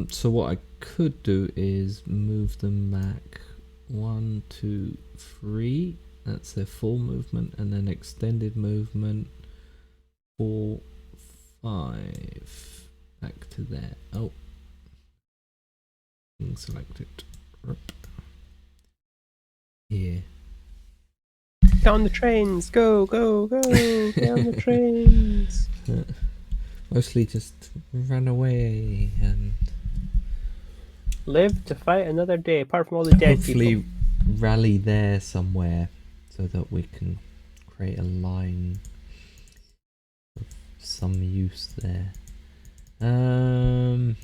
So what I could do is move them back 1, 2, 3. That's their full movement, and then extended movement 4, 5. Back to there. Oh, selected. Yeah. Get on the trains! Go, go, go! Get on the trains! Mostly just run away and live to fight another day, apart from all the dead hopefully people. rally there somewhere so that we can create a line of some use there. Oh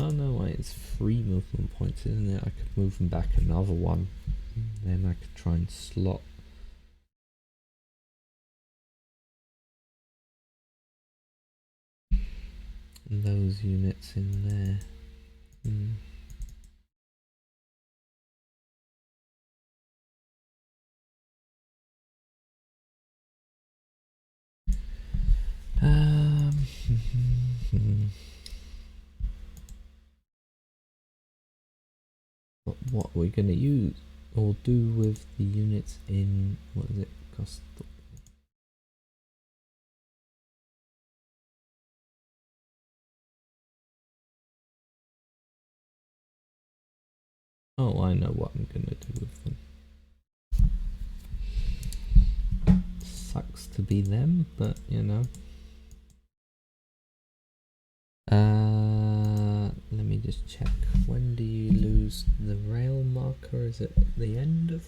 no, wait, it's 3 movement points, isn't it? I could move them back another one. Then I could try and slot those units in there. But what are we going to use or do with the units in, what is it, cost? Oh, I know what I'm going to do with them. Sucks to be them, but you know. Let me just check. When do you lose the rail marker? Is it at the end of?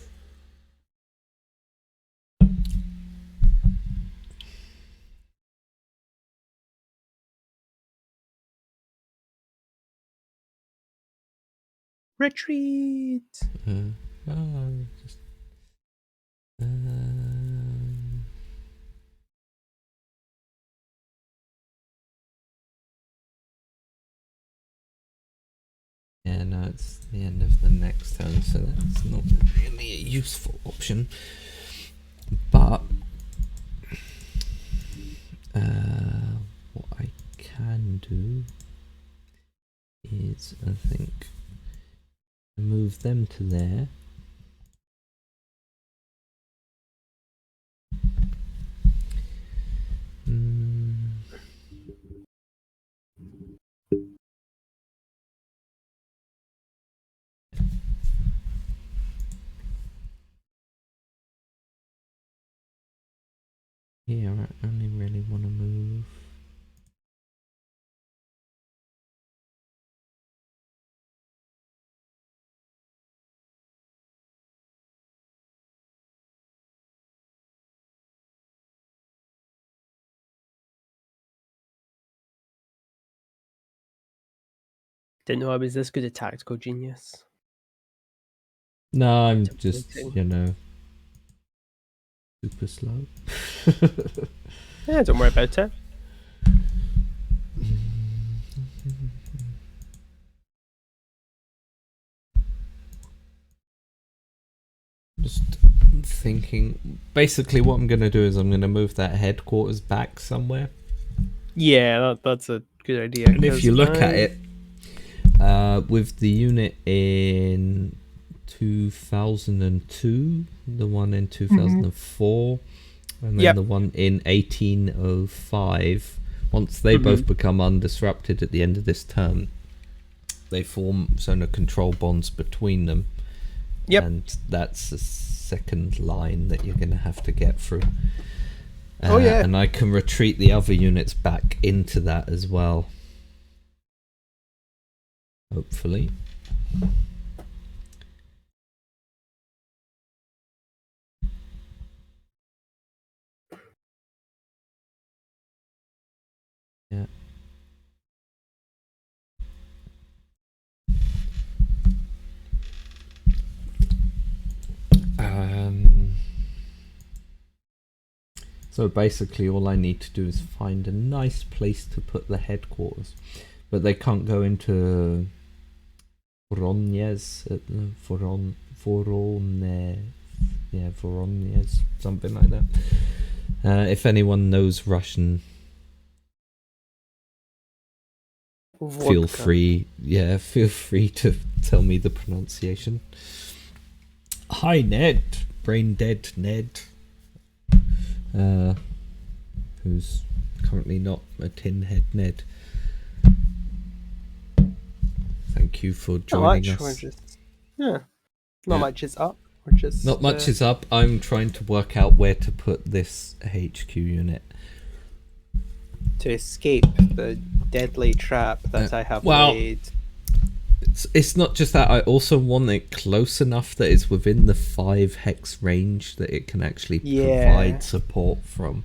Retreat! Just, yeah, no, it's the end of the next turn, so that's not really a useful option. But what I can do is, I think, move them to there. Yeah, I only really want to move. Didn't know I was this good at tactical genius. No, I'm just, Intimidating. super slow. Yeah, don't worry about it. Just thinking. Basically, what I'm going to do is I'm going to move that headquarters back somewhere. Yeah, that's a good idea. And if you look at it, with the unit in 2002, the one in 2004, and then the one in 1805, once they both become undisrupted at the end of this turn, they form zone of control bonds between them. Yep. And that's the second line that you're going to have to get through. Oh yeah. And I can retreat the other units back into that as well. Hopefully. Yeah. So basically all I need to do is find a nice place to put the headquarters. But they can't go into Voronezh, Voronezh, something like that. If anyone knows Russian, feel free to tell me the pronunciation. Hi Ned, brain dead Ned, who's currently not a tin head Ned. Thank you for joining us. Not much is up. We're just not much is up. I'm trying to work out where to put this HQ unit to escape the deadly trap that I have laid. It's not just that. I also want it close enough that it's within the 5 hex range that it can actually provide support from.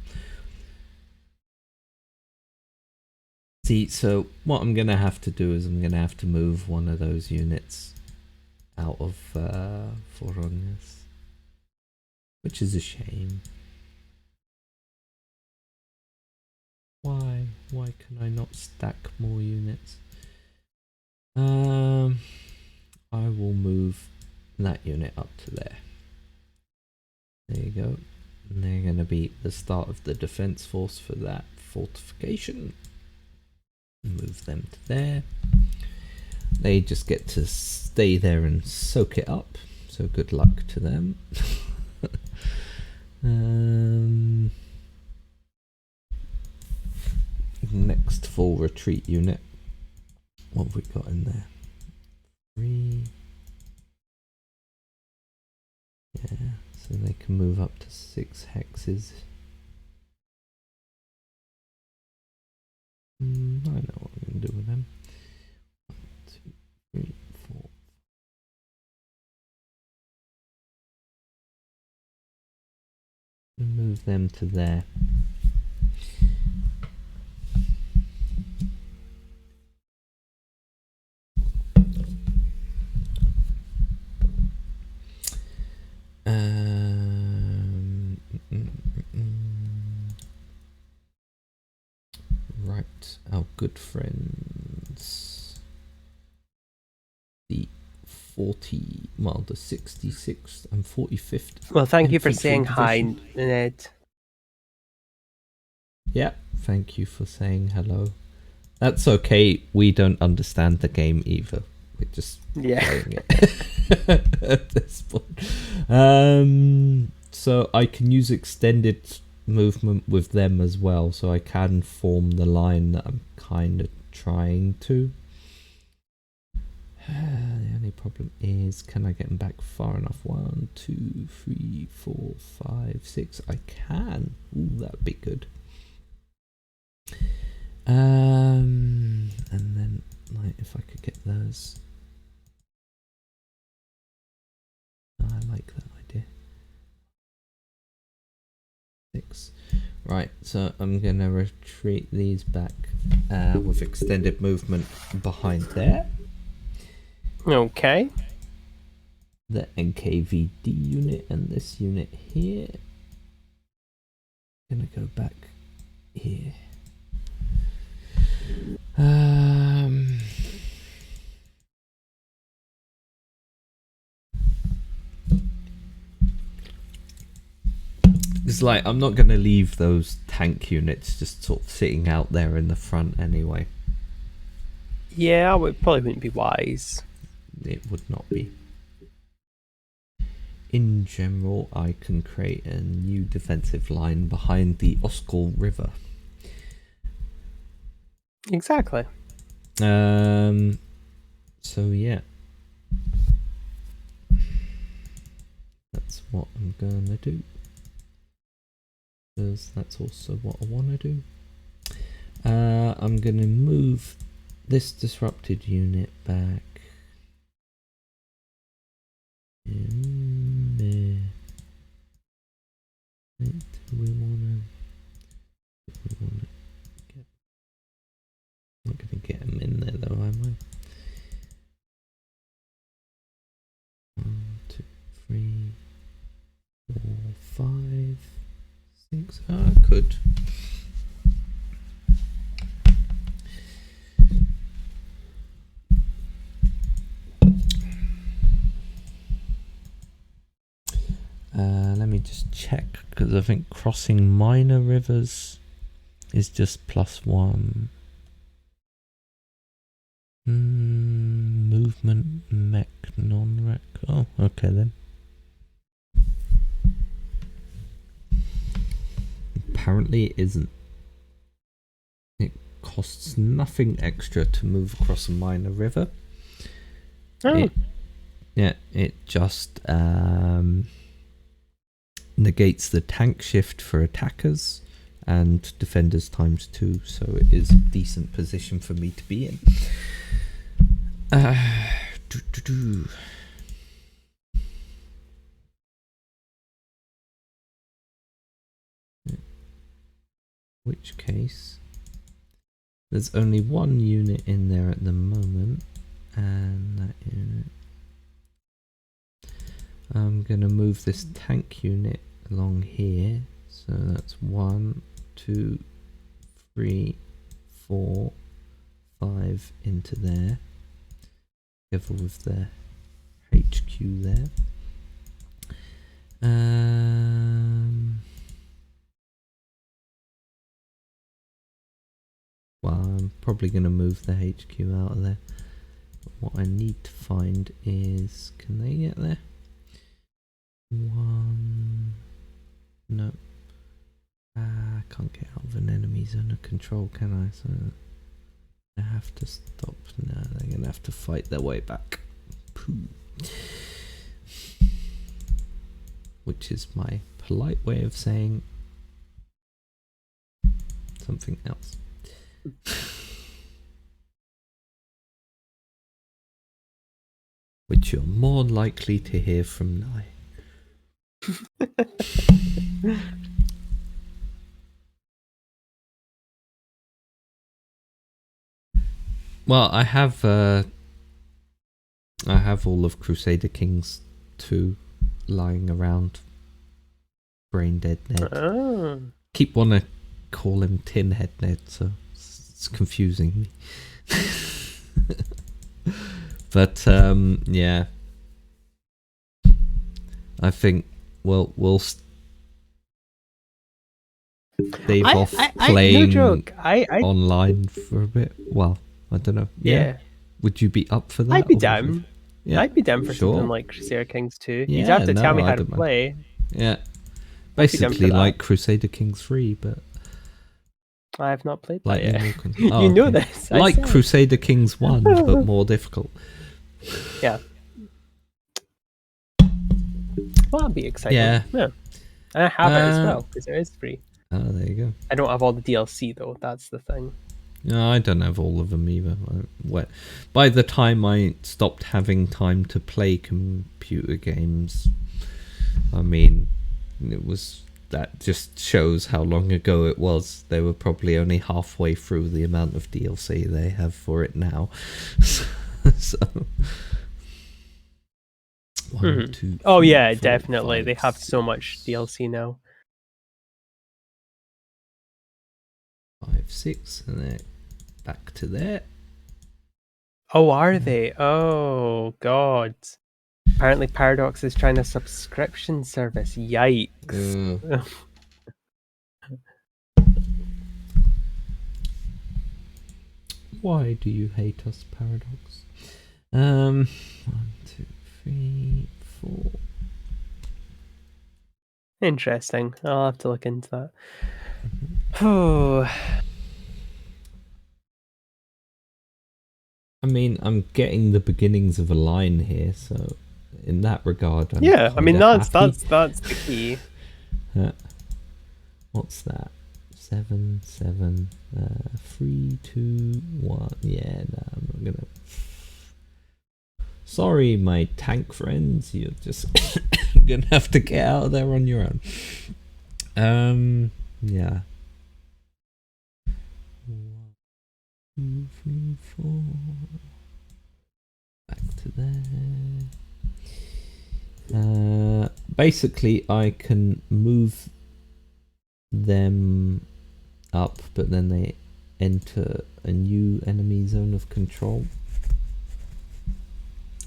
See, so what I'm going to have to do is I'm going to have to move one of those units out of Voronezh, which is a shame. Why can I not stack more units? I will move that unit up to there. There you go. And they're going to be the start of the defense force for that fortification. Move them to there. They just get to stay there and soak it up. So good luck to them. Next full retreat unit. What have we got in there? 3. Yeah, so they can move up to 6 hexes. I know what I'm going to do with them. 1, 2, 3, 4. Move them to there. Right, our good friends, the 66th and 45th. Well, thank you for saying hi, Ned. Yeah, thank you for saying hello. That's okay. We don't understand the game either. We're just playing it at this point. So I can use extended movement with them as well, so I can form the line that I'm kind of trying to. The only problem is, can I get them back far enough? 1, 2, 3, 4, 5, 6. I can. Ooh, that'd be good. And then, like, if I could get those. I like that idea. 6. Right, so I'm going to retreat these back with extended movement behind there. Okay. The NKVD unit and this unit here. Gonna go back here. It's like I'm not gonna leave those tank units just sort of sitting out there in the front anyway. Yeah, it probably wouldn't be wise. It would not be. In general, I can create a new defensive line behind the Oskol River. Exactly. So yeah. That's what I'm gonna do. Because that's also what I wanna do. I'm gonna move this disrupted unit back in there. Do we wanna get... I'm not gonna get him in there though, am I? 1, 2, 3, 4, 5, 6. I could. Let me just check, because I think crossing minor rivers is just +1. Movement mech non-rec. Oh, okay then. Apparently it isn't. It costs nothing extra to move across a minor river. Oh. It just negates the tank shift for attackers and defenders ×2, so it is a decent position for me to be in. Which case, there's only one unit in there at the moment, and that unit. I'm gonna move this tank unit along here, so that's 1, 2, 3, 4, 5 into there, together with the HQ there. Well, I'm probably gonna move the HQ out of there. But what I need to find is, can they get there? 1. No. I can't get out of an enemy zone of control, can I? So I have to stop. No, they're gonna have to fight their way back. Pooh. Which is my polite way of saying something else. Which you're more likely to hear from Nye. Well, I have all of Crusader Kings 2 lying around. Brain dead Ned. Oh. Keep wanna call him Tin Head Ned, so it's confusing me. But yeah, I think we'll stave off playing no joke. online for a bit. Well, I don't know. Yeah. Would you be up for that? I'd be down. Yeah, I'd be down for sure. something like Crusader Kings 2. Yeah, You'd have to tell me no, how I to don't mind. play. Yeah, I'd be down for basically that. like Crusader Kings 3, but I have not played that lightning yet. Wilkins. You Oh, know okay. this. I Like said. Crusader Kings 1, but more difficult. Yeah. Well, that'd be exciting. Yeah. And I have it as well, because it is free. Oh, there you go. I don't have all the DLC, though. That's the thing. No, I don't have all of them either. By the time I stopped having time to play computer games, I mean, that just shows how long ago it was. They were probably only halfway through the amount of DLC they have for it now. So One, two, Oh three, yeah, four, definitely. five, They have so much 6. DLC now. 5, 6, and then back to there. Oh, are they? Oh god. Apparently Paradox is trying a subscription service. Yikes. Why do you hate us, Paradox? 1, 2, 3, 4. Interesting. I'll have to look into that. Oh. I mean, I'm getting the beginnings of a line here, so in that regard, I'm Yeah, I mean that's happy. the key. What's that? 7, 7, 3, 2, 1. Yeah, no, I'm not gonna. Sorry, my tank friends, you're just gonna have to get out of there on your own. Yeah. 1, 2, 3, 4. Back to there. Basically, I can move them up, but then they enter a new enemy zone of control.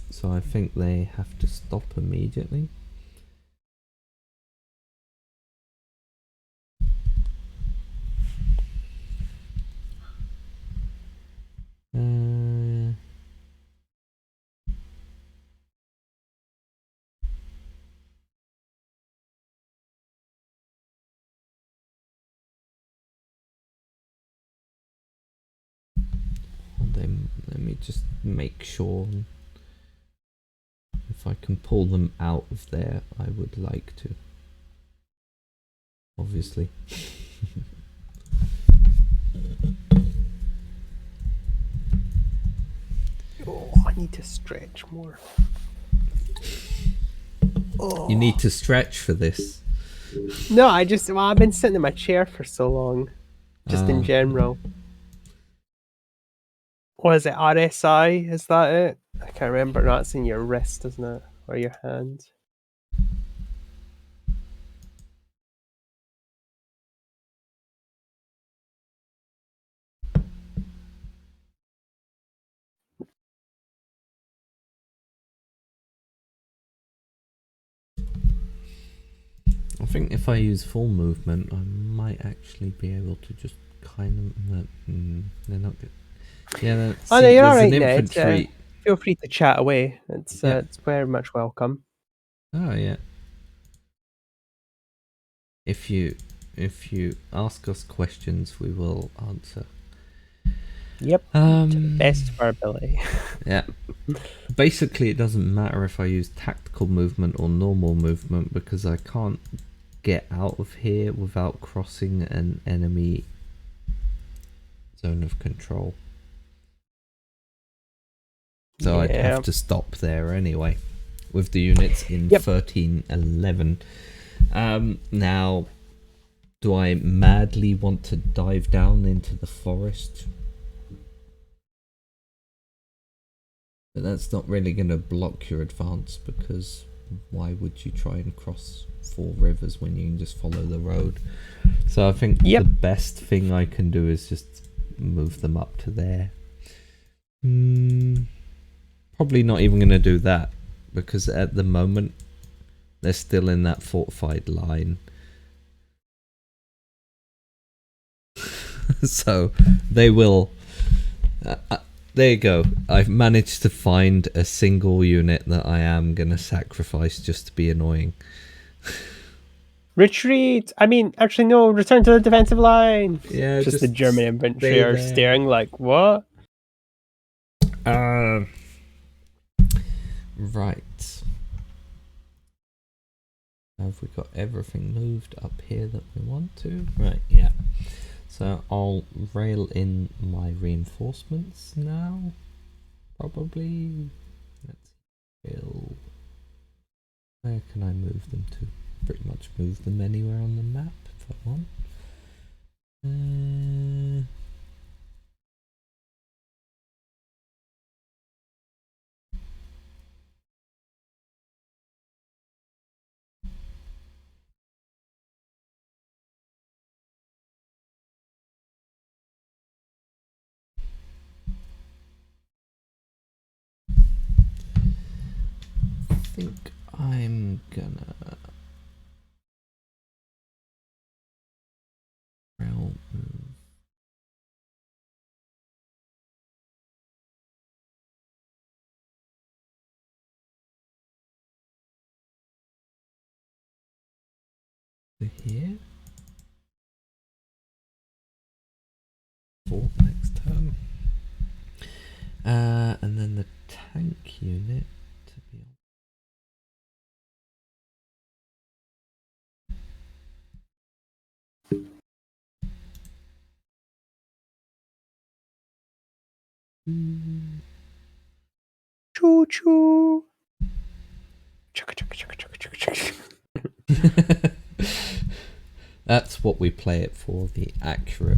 So I think they have to stop immediately. Then let me just make sure if I can pull them out of there. I would like to, obviously. Oh, I need to stretch more. Oh. You need to stretch for this. No, I've been sitting in my chair for so long. Just in general. What is it? RSI? Is that it? I can't remember. No, it's in your wrist, isn't it? Or your hand. I think if I use full movement, I might actually be able to just kind of. They're not good. Yeah. Oh no, you're alright, Ned. Infantry. Feel free to chat away. It's very much welcome. Oh yeah. If you ask us questions, we will answer. Yep. To the best of our ability. Yeah. Basically, it doesn't matter if I use tactical movement or normal movement because I can't get out of here without crossing an enemy zone of control. So I'd have to stop there anyway with the units in 1311. Now, do I madly want to dive down into the forest? But that's not really going to block your advance because why would you try and cross 4 rivers when you can just follow the road? So I think the best thing I can do is just move them up to there. Probably not even going to do that because at the moment they're still in that fortified line. So they will... there you go. I've managed to find a single unit that I am going to sacrifice just to be annoying. Retreat! I mean, actually no, return to the defensive line! Yeah, just the German infantry are staring like, what? Right. Have we got everything moved up here that we want to? Right, yeah. So I'll rail in my reinforcements now. Probably. Let's rail. Where can I move them to? Pretty much move them anywhere on the map if I want. think I'm gonna rail move. To here. For next turn. And then the tank unit to be on. Choo choo. Chugga chugga chugga chugga chugga chugga. That's what we play it for, the accurate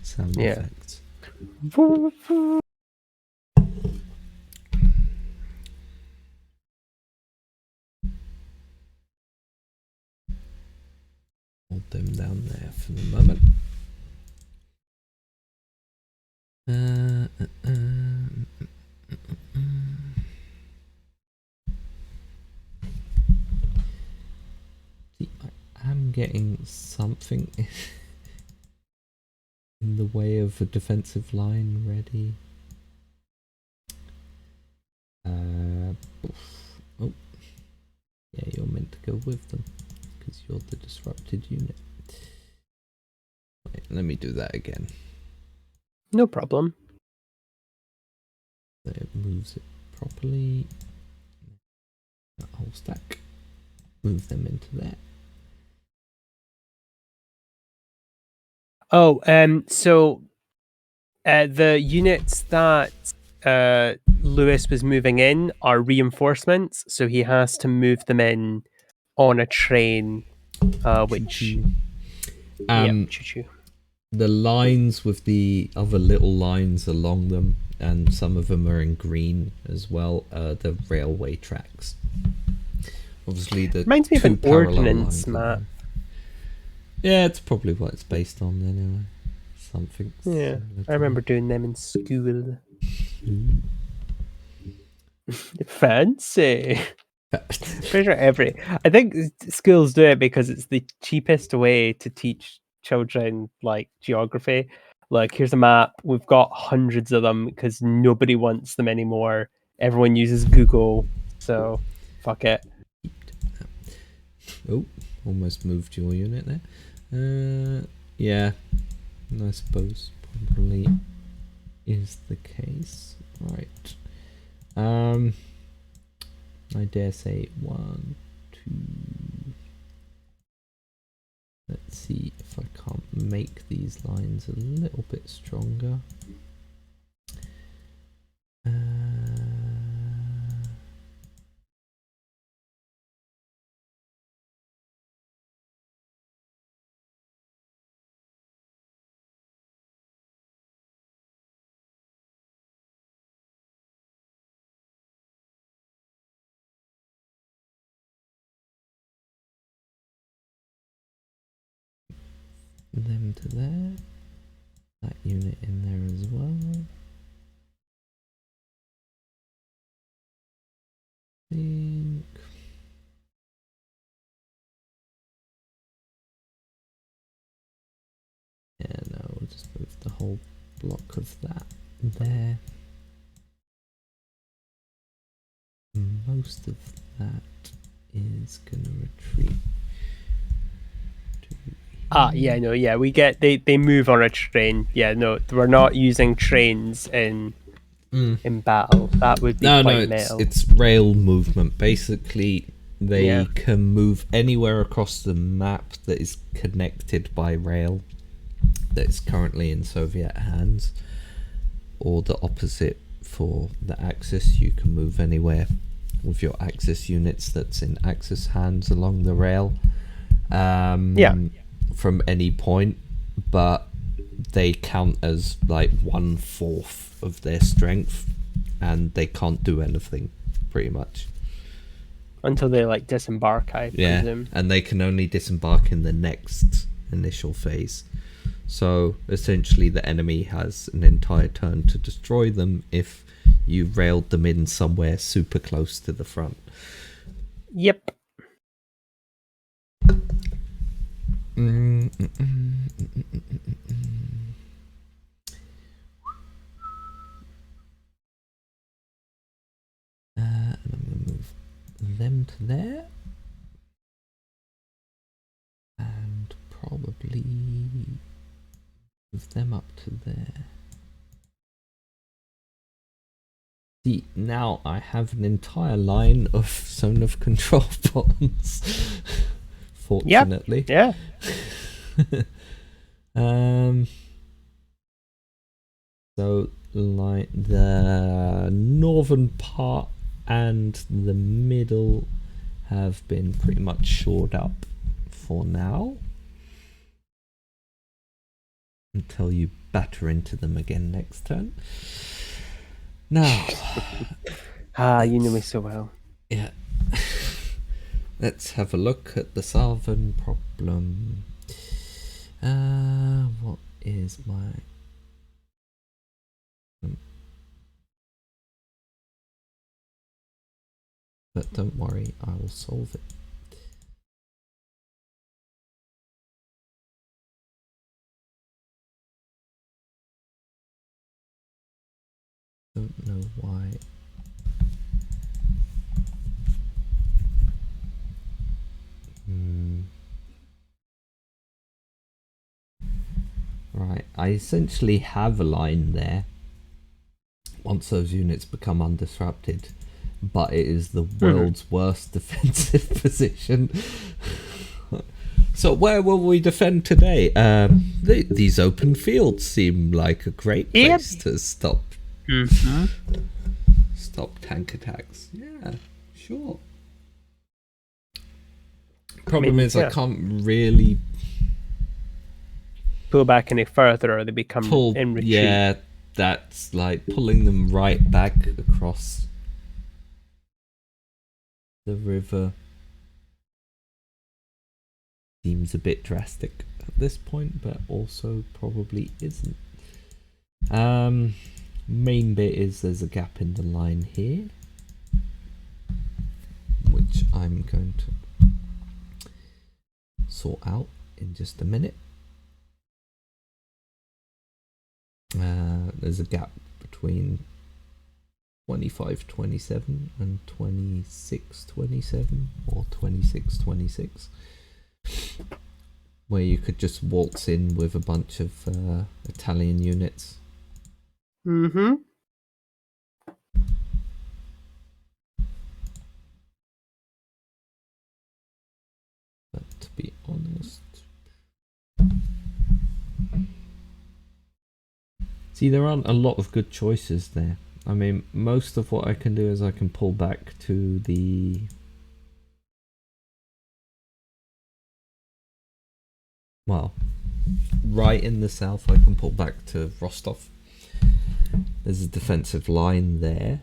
sound effects. Hold them down there for the moment. See, I'm getting something in the way of a defensive line ready. Oh, yeah, you're meant to go with them because you're the disrupted unit. Wait, let me do that again. No problem. So it moves it properly. That whole stack. Move them into there. Oh, so the units that Lewis was moving in are reinforcements, so he has to move them in on a train, which choo-choo. The lines with the other little lines along them, and some of them are in green as well, the railway tracks. Obviously, the reminds me of an ordnance map. Yeah, it's probably what it's based on anyway. Something. Yeah, I remember doing them in school. Fancy. Pretty sure I think schools do it because it's the cheapest way to teach children like geography. Like, here's a map. We've got hundreds of them because nobody wants them anymore. Everyone uses Google, so fuck it. Oh, almost moved your unit there. Yeah, I suppose probably is the case. Right. I dare say 1, 2. Let's see if I can't make these lines a little bit stronger. Them to there. That unit in there as well. Think. Yeah, no, we'll just move the whole block of that there. Most of that is gonna retreat. We get they move on a train. Yeah, no, we're not using trains in battle. That would be quite metal. It's rail movement. Basically, they can move anywhere across the map that is connected by rail that is currently in Soviet hands, or the opposite for the Axis. You can move anywhere with your Axis units that's in Axis hands along the rail. From any point, but they count as like 1/4 of their strength, and they can't do anything pretty much until they like disembark. I presume. And they can only disembark in the next initial phase. So essentially the enemy has an entire turn to destroy them if you railed them in somewhere super close to the front. Yep. And I'm going to move them to there. And probably move them up to there. See, now I have an entire line of zone of control pawns. Fortunately. Yep. Yeah. So like the northern part and the middle have been pretty much shored up for now. Until you batter into them again next turn. Now. You know me so well. Yeah. Let's have a look at the southern problem. What is my... But don't worry, I will solve it. Don't know why. Right, I essentially have a line there once those units become undisrupted, but it is the world's worst defensive position. So where will we defend today? These open fields seem like a great place to stop. Stop tank attacks. Yeah, sure. Problem is, I can't really pull back any further, or they become in retreat. Yeah, that's like pulling them right back across the river. Seems a bit drastic at this point, but also probably isn't. Main bit is there's a gap in the line here, which I'm going to sort out in just a minute. There's a gap between 25-27 and 26-27 or 26-26, where you could just waltz in with a bunch of Italian units. But to be honest, see, there aren't a lot of good choices there. I mean, most of what I can do is I can pull back to the... Well, right in the south I can pull back to Rostov. There's a defensive line there,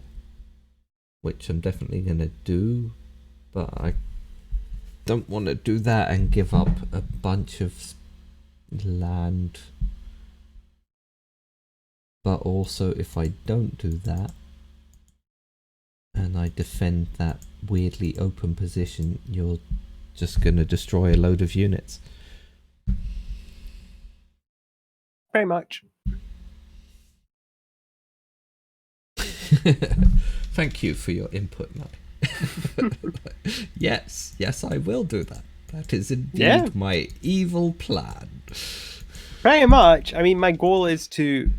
which I'm definitely going to do, but I don't want to do that and give up a bunch of land. But also, if I don't do that, and I defend that weirdly open position, you're just going to destroy a load of units. very much. Thank you for your input, Matt. Yes, I will do that. That is indeed my evil plan. Pretty much. I mean, my goal is to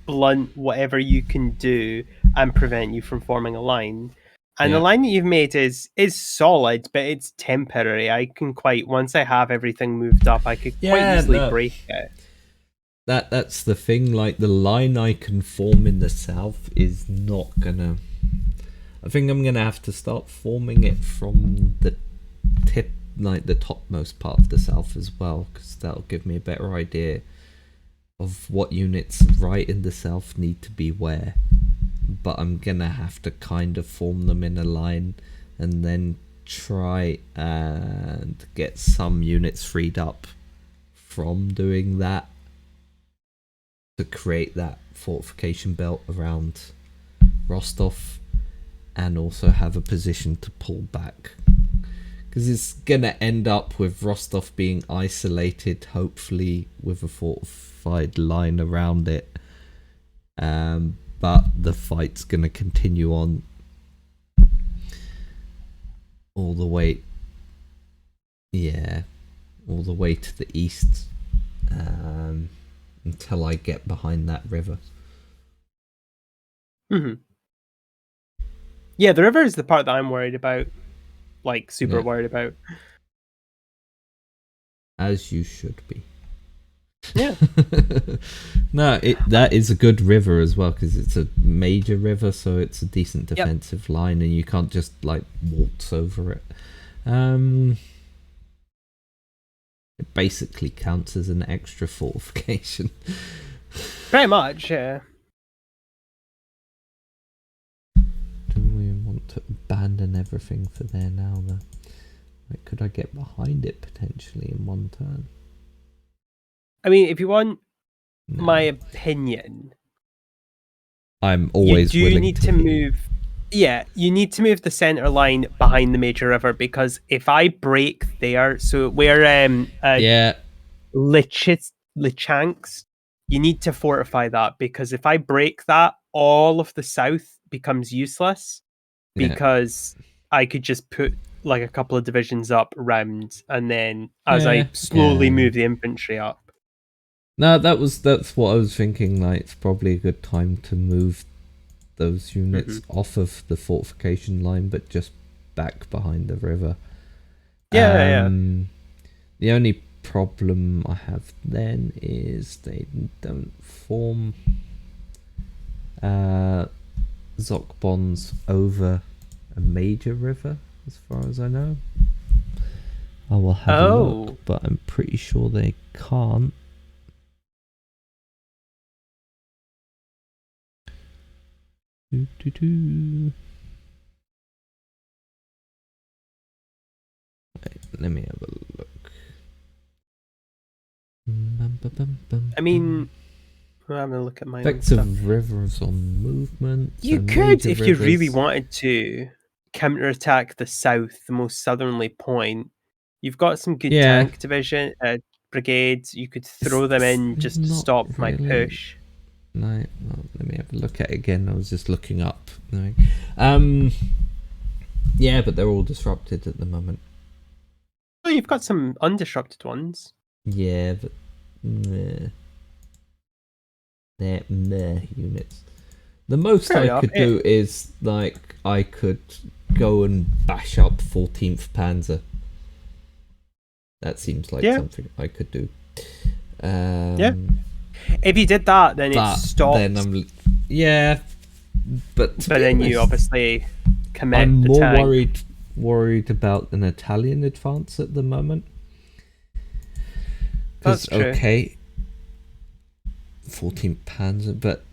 blunt whatever you can do and prevent you from forming a line. And the line that you've made is solid, but it's temporary. I can once I have everything moved up, I could quite easily break it. That's the thing, like the line I can form in the south is not gonna... I think I'm gonna have to start forming it from the tip, like the topmost part of the south as well, because that'll give me a better idea of what units right in the south need to be where. But I'm gonna have to kind of form them in a line and then try and get some units freed up from doing that to create that fortification belt around Rostov, and also have a position to pull back. Because it's going to end up with Rostov being isolated, hopefully with a fortified line around it. But the fight's going to continue on all the way to the east, until I get behind that river. Mm-hmm. Yeah, the river is the part that I'm worried about. Like, super worried about. As you should be. Yeah. No, that is a good river as well, because it's a major river, so it's a decent defensive line, and you can't just like waltz over it. It basically counts as an extra fortification. Very much, yeah. Do we want to abandon everything for there now, though? Like, could I get behind it potentially in one turn? I mean, if you want my opinion, I'm always you willing need to to move. Yeah, you need to move the center line behind the major river, because if I break there, so where Lichanks, you need to fortify that, because if I break that, all of the south becomes useless, because I could just put like a couple of divisions up round, and then as I slowly move the infantry up. No, that's what I was thinking. Like, it's probably a good time to move those units off of the fortification line, but just back behind the river. The only problem I have then is they don't form Zoc bonds over a major river, as far as I know. I will have a look, but I'm pretty sure they can't. Wait, let me have a look. I mean, I'm gonna look at my effects of rivers on movement. You could, if you really wanted to, counterattack the south, the most southerly point. You've got some good tank division brigades. You could throw them in just to stop my push. No, well, let me have a look at it again. I was just looking up. Yeah, but they're all disrupted at the moment. Oh, you've got some undisrupted ones. Yeah, but they're meh units. The most I could do is, like, I could go and bash up 14th Panzer. That seems like something I could do. If you did that, then it stops. Then but then you obviously commit. I'm the more tank. worried about an Italian advance at the moment. That's true. 14th Panzer, but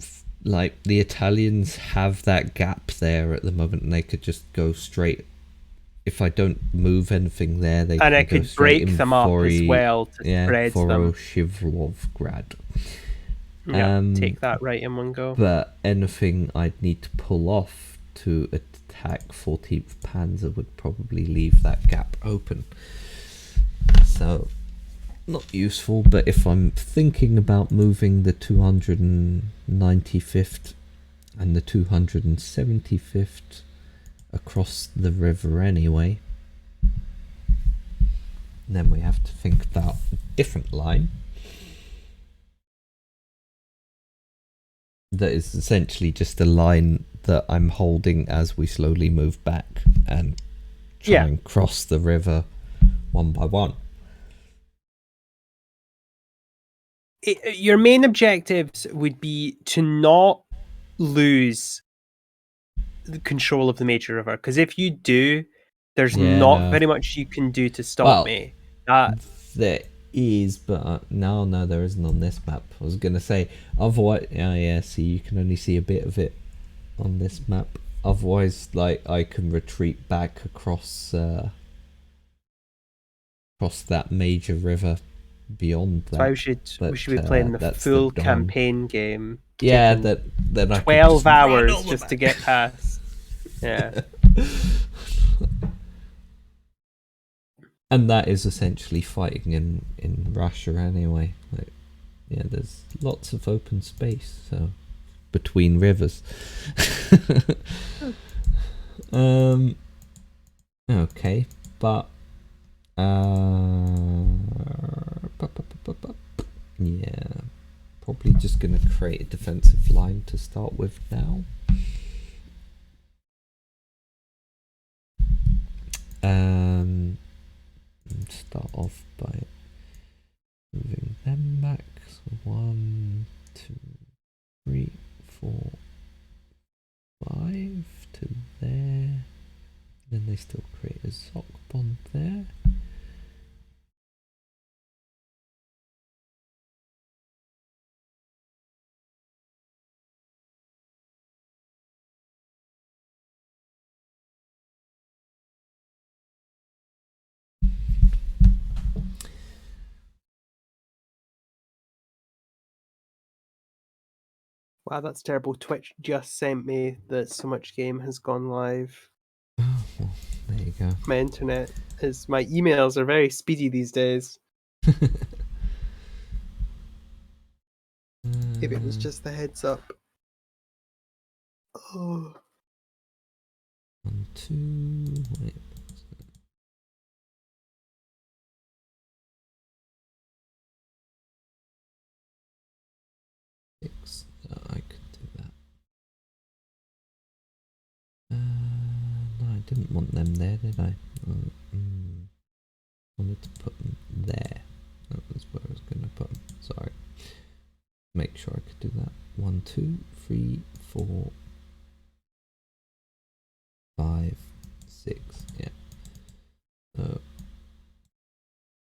like the Italians have that gap there at the moment, and they could just go straight. If I don't move anything there, they and I could break them up as well to spread them. Shivlovgrad. Take that right in one go. But anything I'd need to pull off to attack 14th Panzer would probably leave that gap open. So, not useful, but if I'm thinking about moving the 295th and the 275th across the river anyway, then we have to think about a different line that is essentially just a line that I'm holding as we slowly move back and try and cross the river one by one. Your main objectives would be to not lose the control of the major river, because if you do, there's not very much you can do to stop me. There is, but no, there isn't on this map. I was gonna say, otherwise, see, you can only see a bit of it on this map. Otherwise, like, I can retreat back across that major river beyond that. So we should be playing the full campaign game. Yeah, then I could 12 just run hours all just of to it. get past. Yeah. And that is essentially fighting in Russia anyway. Like, yeah, there's lots of open space, so between rivers. Okay, but yeah, probably just gonna create a defensive line to start with now. Start off by moving them back. So 1, 2, 3, 4, 5 to there. Then they still create a sock bond there. Wow, that's terrible. Twitch just sent me that SoMuchGame has gone live. Oh, well, there you go. My internet is... My emails are very speedy these days. Maybe it was just the heads up. Oh. 1, 2, wait. Six. I could do that. No, I didn't want them there, did I? Wanted to put them there. That was where I was going to put them. Sorry. Make sure I could do that. 1, 2, 3, 4, 5, 6. Yeah.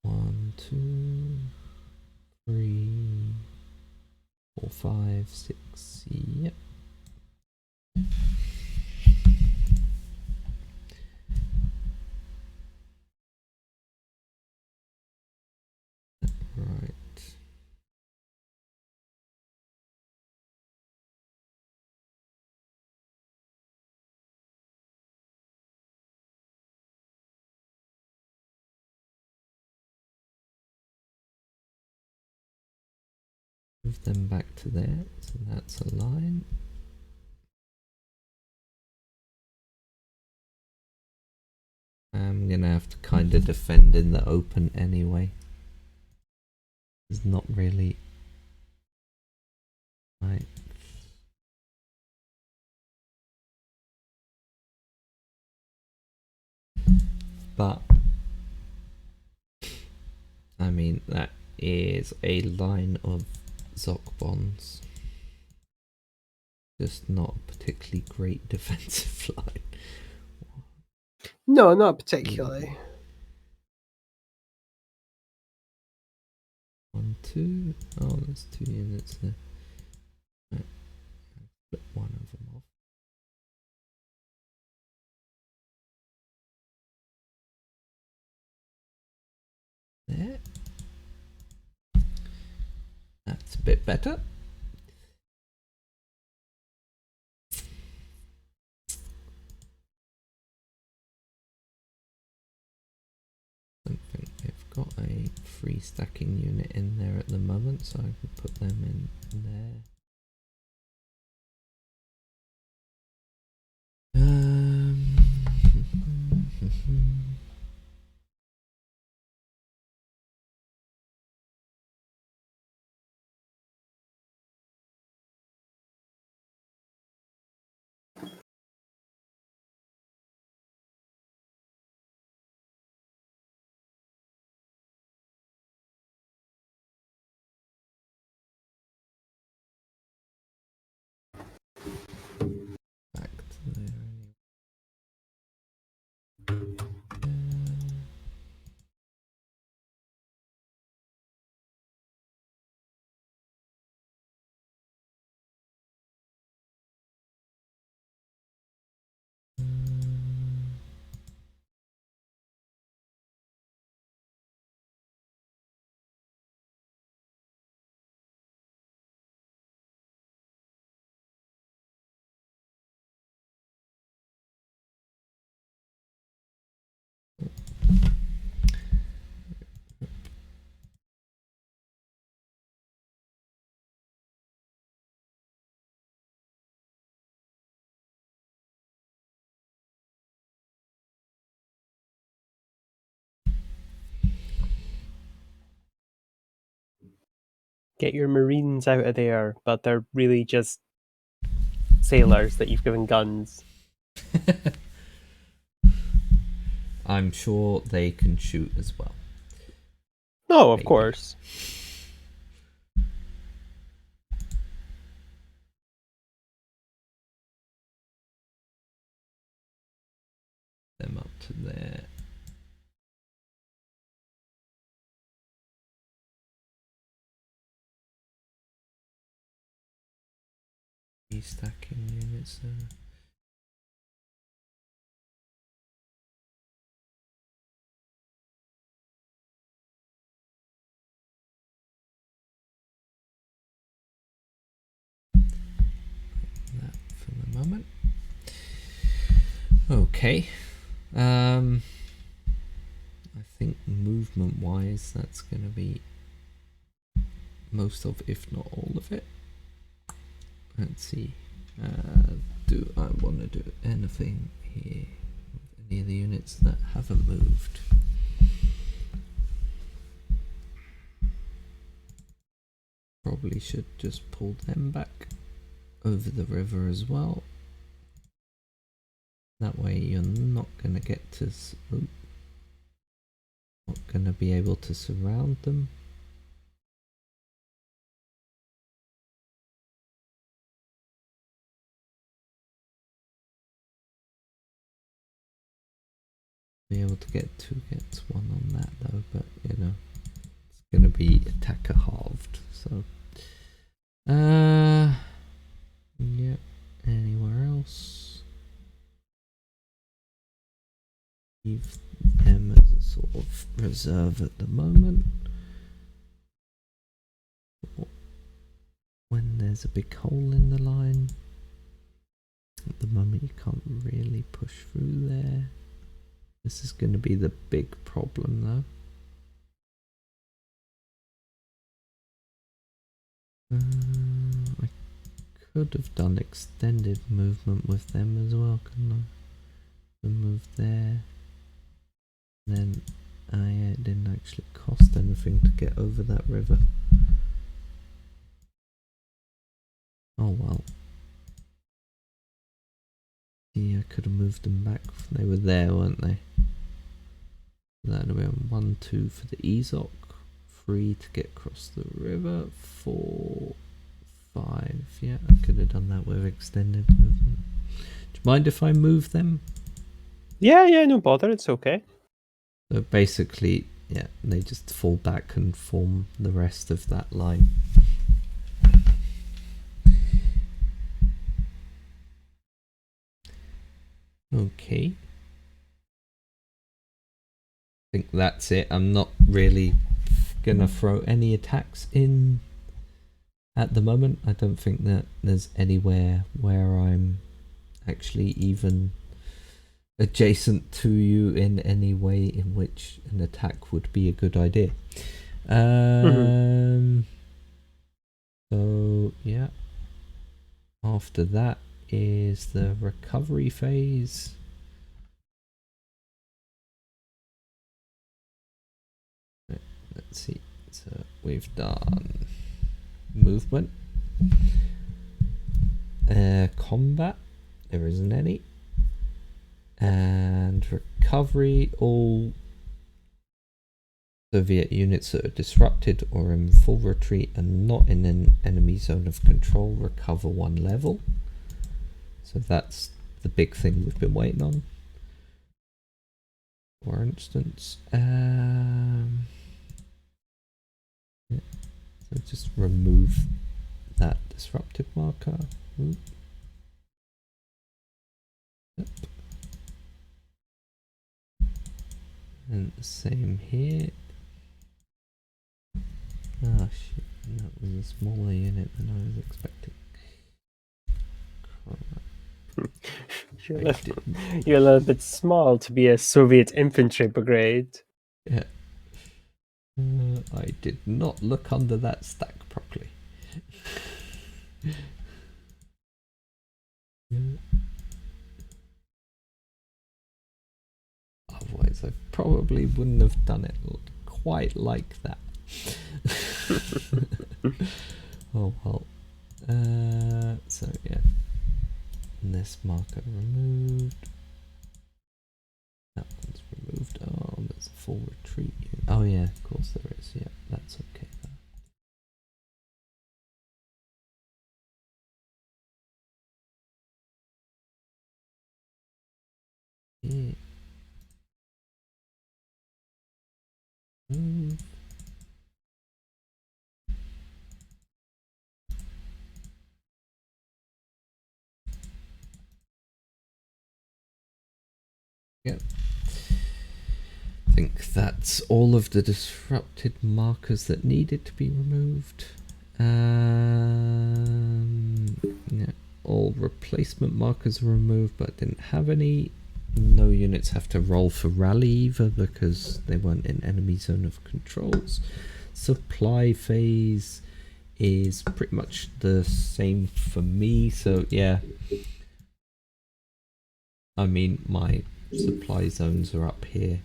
1, 2, 3, 4, 5, 6. Yep. Right. Move them back to there, so that's a line. I'm gonna have to kind of defend in the open anyway. It's not really right. But I mean, that is a line of Zoc bonds. Just not a particularly great defensive line. No, not particularly. 1, 2. Oh, there's 2 units there. Right. Flip one of them off. There. That's a bit better. I don't think they've got a free stacking unit in there at the moment, so I can put them in there. Get your Marines out of there, but they're really just sailors that you've given guns. I'm sure they can shoot as well. No, of Maybe. course. Them up to there. Stacking units. That for the moment. Okay. I think movement wise that's going to be most of, if not all of it. Let's see. Do I want to do anything here with any of the units that haven't moved? Probably should just pull them back over the river as well. That way you're not going to get to... not going to be able to surround them. Be able to get 2 gets 1 on that though, but you know, it's going to be attacker halved, so... yeah, anywhere else? Leave them as a sort of reserve at the moment. When there's a big hole in the line. At the moment you can't really push through there. This is going to be the big problem though. I could have done extended movement with them as well, couldn't I? So move there. Then, yeah, it didn't actually cost anything to get over that river. Oh well. Yeah, I could have moved them back. They were there, weren't they? That would have been 1, 2 for the Ezok, 3 to get across the river, 4, 5. Yeah, I could have done that with extended movement. Do you mind if I move them? Yeah, no bother, it's okay. So basically, yeah, they just fall back and form the rest of that line. Okay. I think that's it. I'm not really gonna throw any attacks in at the moment. I don't think that there's anywhere where I'm actually even adjacent to you in any way in which an attack would be a good idea. So yeah, after that is the recovery phase. Let's see, so we've done movement, combat, there isn't any, and recovery. All Soviet units that are disrupted or in full retreat and not in an enemy zone of control recover 1 level. So that's the big thing we've been waiting on. For instance, yeah. So just remove that disruptive marker. Oop. Yep. And the same here. Ah shit, that was a smaller unit than I was expecting. You're a little bit small to be a Soviet infantry brigade. Yeah. I did not look under that stack properly. Yeah. Otherwise I probably wouldn't have done it quite like that. Oh well. So yeah, this marker removed. That one's removed. Oh, there's a full retreat. Oh yeah, of course there is. Yeah, that's okay. Yeah. Move. Yep. I think that's all of the disrupted markers that needed to be removed. Yeah, all replacement markers were removed, but I didn't have any. No units have to roll for rally either because they weren't in enemy zone of controls. Supply phase is pretty much the same for me, so yeah. I mean, my supply zones are up here.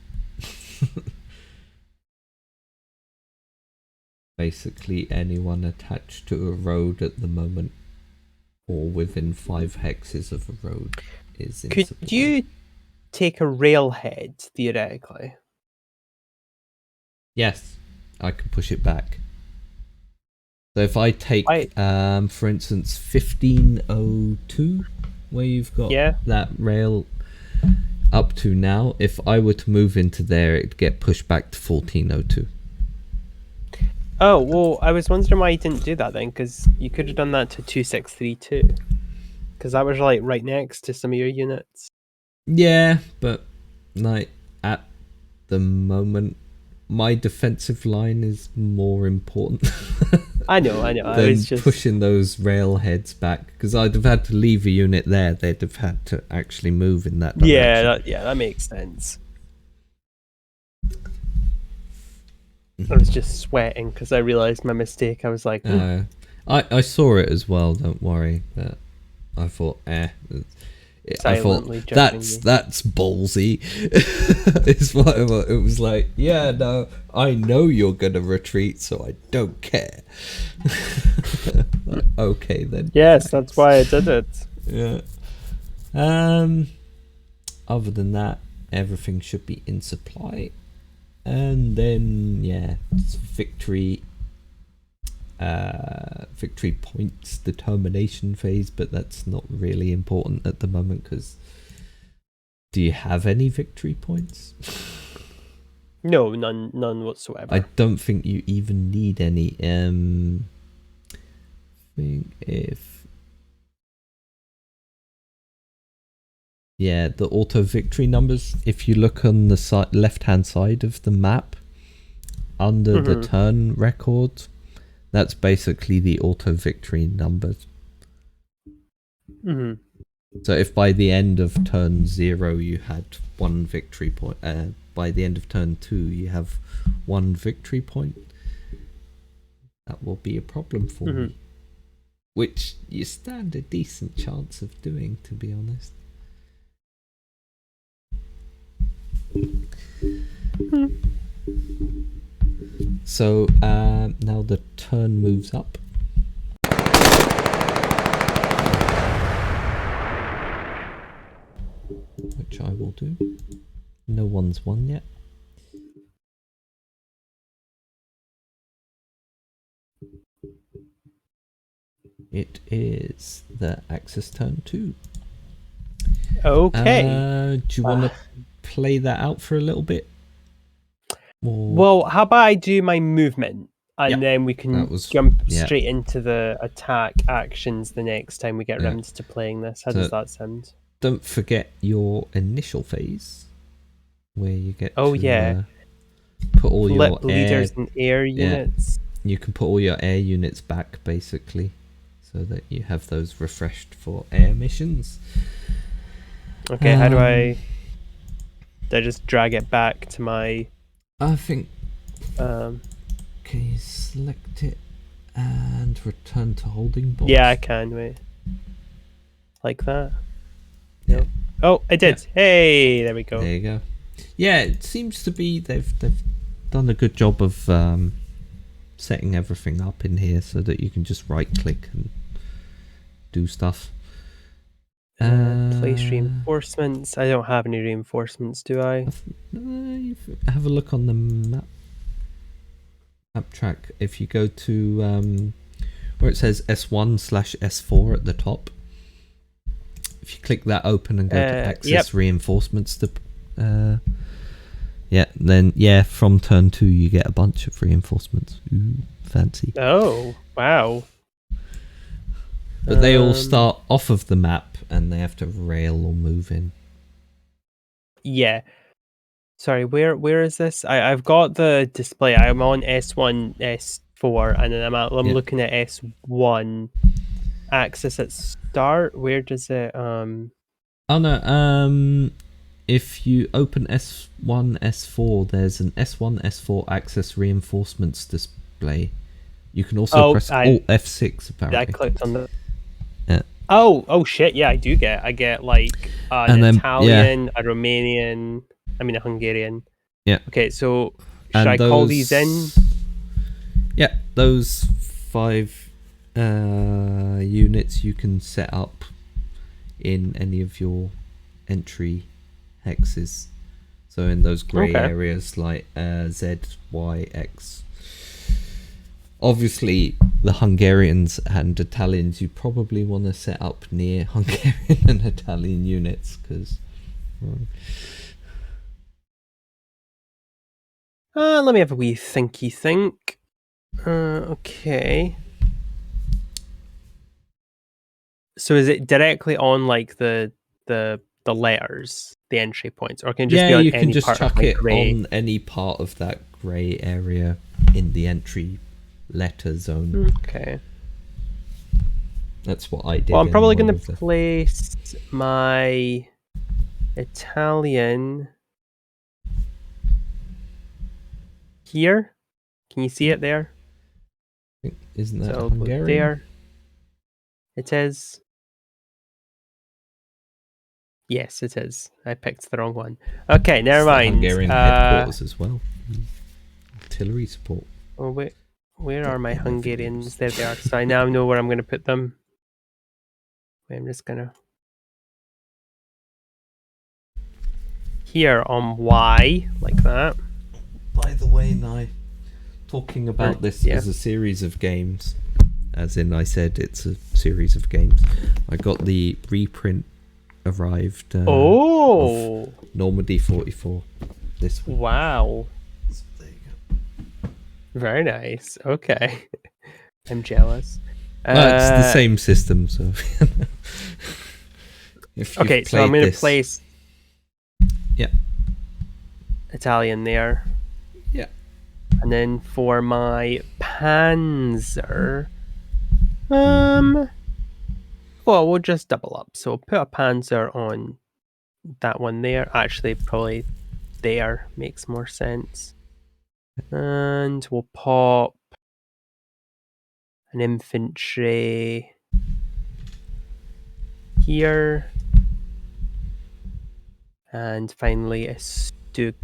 Basically anyone attached to a road at the moment or within 5 hexes of a road is in Could supply. you take a railhead, theoretically? Yes, I can push it back. So if I take, for instance, 1502, where you've got that rail up to now, if I were to move into there, it'd get pushed back to 1402. Oh, well, I was wondering why you didn't do that then, because you could have done that to 2632. Because that was like right next to some of your units. Yeah, but like at the moment, my defensive line is more important. I know. than I was just pushing those railheads back, because I'd have had to leave a unit there. They'd have had to actually move in that direction. Yeah, that makes sense. I was just sweating because I realised my mistake. I was like, I saw it as well. Don't worry. But I thought, I thought that's ballsy. It's what it was like. Yeah, no, I know you're gonna retreat, so I don't care. Like, okay then. Yes, that's why I did it. Yeah. Other than that, everything should be in supply. And then yeah, it's victory points determination phase, but that's not really important at the moment because do you have any victory points? No, none whatsoever. I don't think you even need any. Yeah, the auto victory numbers, if you look on the left hand side of the map under the turn record, that's basically the auto victory numbers. So if by the end of turn 0 you had 1 victory point, by the end of turn 2 you have 1 victory point, that will be a problem for me. Which you stand a decent chance of doing, to be honest. So now the turn moves up. Which I will do. No one's won yet. It is the Axis turn 2. Okay. Do you want to play that out for a little bit? Well, how about I do my movement and then we can jump straight into the attack actions the next time we get around to playing this. How does that sound? Don't forget your initial phase where you get to put all your leaders and air units. You can put all your air units back basically so that you have those refreshed for air missions. Okay, how do I just drag it back to my... I think... can you select it and return to holding box? Yeah, I can, wait. Like that? Yeah. Oh, I did. Yeah. Hey, there we go. There you go. Yeah, it seems to be they've done a good job of setting everything up in here so that you can just right click and do stuff. Place reinforcements. I don't have any reinforcements, do I? Have a look on the map track. If you go to where it says S1/S4 at the top, if you click that open and go to access reinforcements, then from turn 2 you get a bunch of reinforcements. Ooh, fancy. Oh, wow. But they all start off of the map and they have to rail or move in. Yeah. Sorry, where is this? I've got the display. I'm on S1, S4, and then I'm looking at S1. Access at start. Where does it Oh no, if you open S1, S4, there's an S1, S4 access reinforcements display. You can also press Alt F6 apparently. I clicked on the Oh shit, yeah, I get like an Italian, a Romanian, a Hungarian. Yeah. Okay, so should I call these in? Yeah, those 5 units you can set up in any of your entry hexes. So in those grey areas like Z, Y, X. Obviously, the Hungarians and Italians, you probably want to set up near Hungarian and Italian units because. Let me have a wee thinky think. Okay. So is it directly on like the letters, the entry points, or can it just be on you any can just part chuck of it gray? on any part of that grey area in the entry letter zone. Okay. That's what I did. Well, I'm probably going to place my Italian here. Can you see it there? Isn't that so Hungarian? There. It is. Yes, it is. I picked the wrong one. Okay, never mind. Hungarian headquarters as well. Artillery support. Oh wait, where are my Hungarians? There they are. So I now know where I'm going to put them. Wait, I'm just gonna here on Y like that. By the way, Nye, talking about this as a series of games, as in I said, it's a series of games. I got the reprint arrived. Of Normandy 44. This one. Wow. So there you go. Very nice. Okay. I'm jealous. Well, it's the same system, so. Okay, so I'm going to place. Yeah. Italian there. Yeah. And then for my Panzer, well, we'll just double up. So put a Panzer on that one there. Actually, probably there makes more sense. And we'll pop an infantry here. And finally a Stug.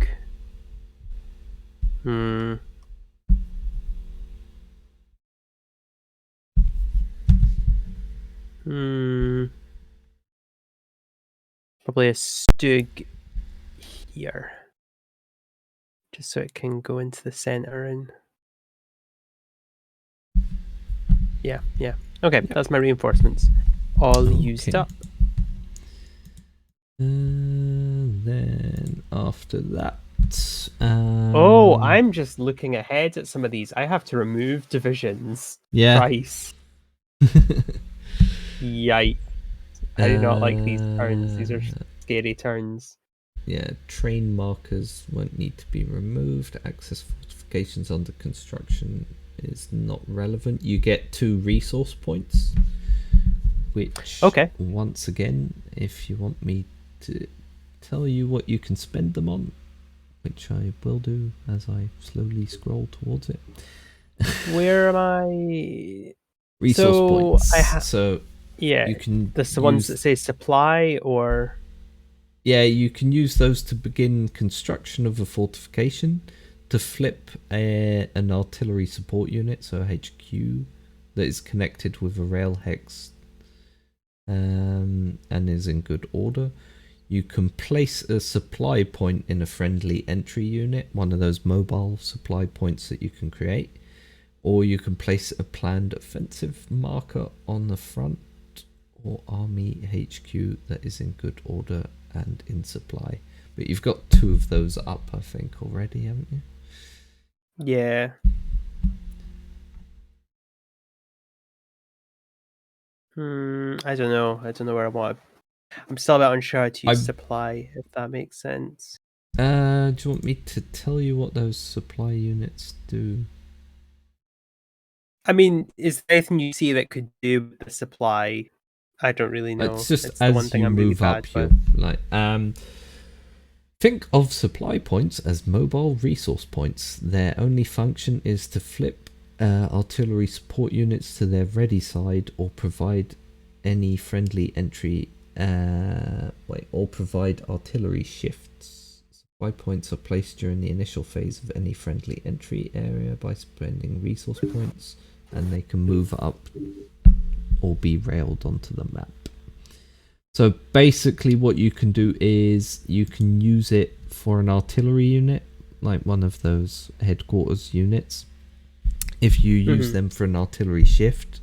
Probably a Stug here. Just so it can go into the center and yeah. Okay, that's my reinforcements. All used up. And then after that. I'm just looking ahead at some of these. I have to remove divisions. Yeah. Price. Yikes. I do not like these turns. These are scary turns. Yeah, train markers won't need to be removed. Access fortifications under construction is not relevant. You get 2 resource points, which once again, if you want me to tell you what you can spend them on, which I will do as I slowly scroll towards it. Where am I? Resource points. You can the ones that say supply or. Yeah, you can use those to begin construction of a fortification. to flip an artillery support unit, so a HQ, that is connected with a rail hex and is in good order. You can place a supply point in a friendly entry unit, one of those mobile supply points that you can create, or you can place a planned offensive marker on the front or army HQ that is in good order and in supply. But you've got 2 of those up, I think, already, haven't you? Yeah. I don't know. I don't know where I want. I'm still a bit unsure how to use supply, if that makes sense. Do you want me to tell you what those supply units do? I mean, is there anything you see that could do with the supply? I don't really know. It's just it's as the one thing you I'm really move up, bad you're like think of supply points as mobile resource points. Their only function is to flip artillery support units to their ready side or provide any friendly entry or provide artillery shifts. Supply points are placed during the initial phase of any friendly entry area by spending resource points, and they can move up or be railed onto the map. So basically what you can do is you can use it for an artillery unit, like one of those headquarters units. If you use them for an artillery shift,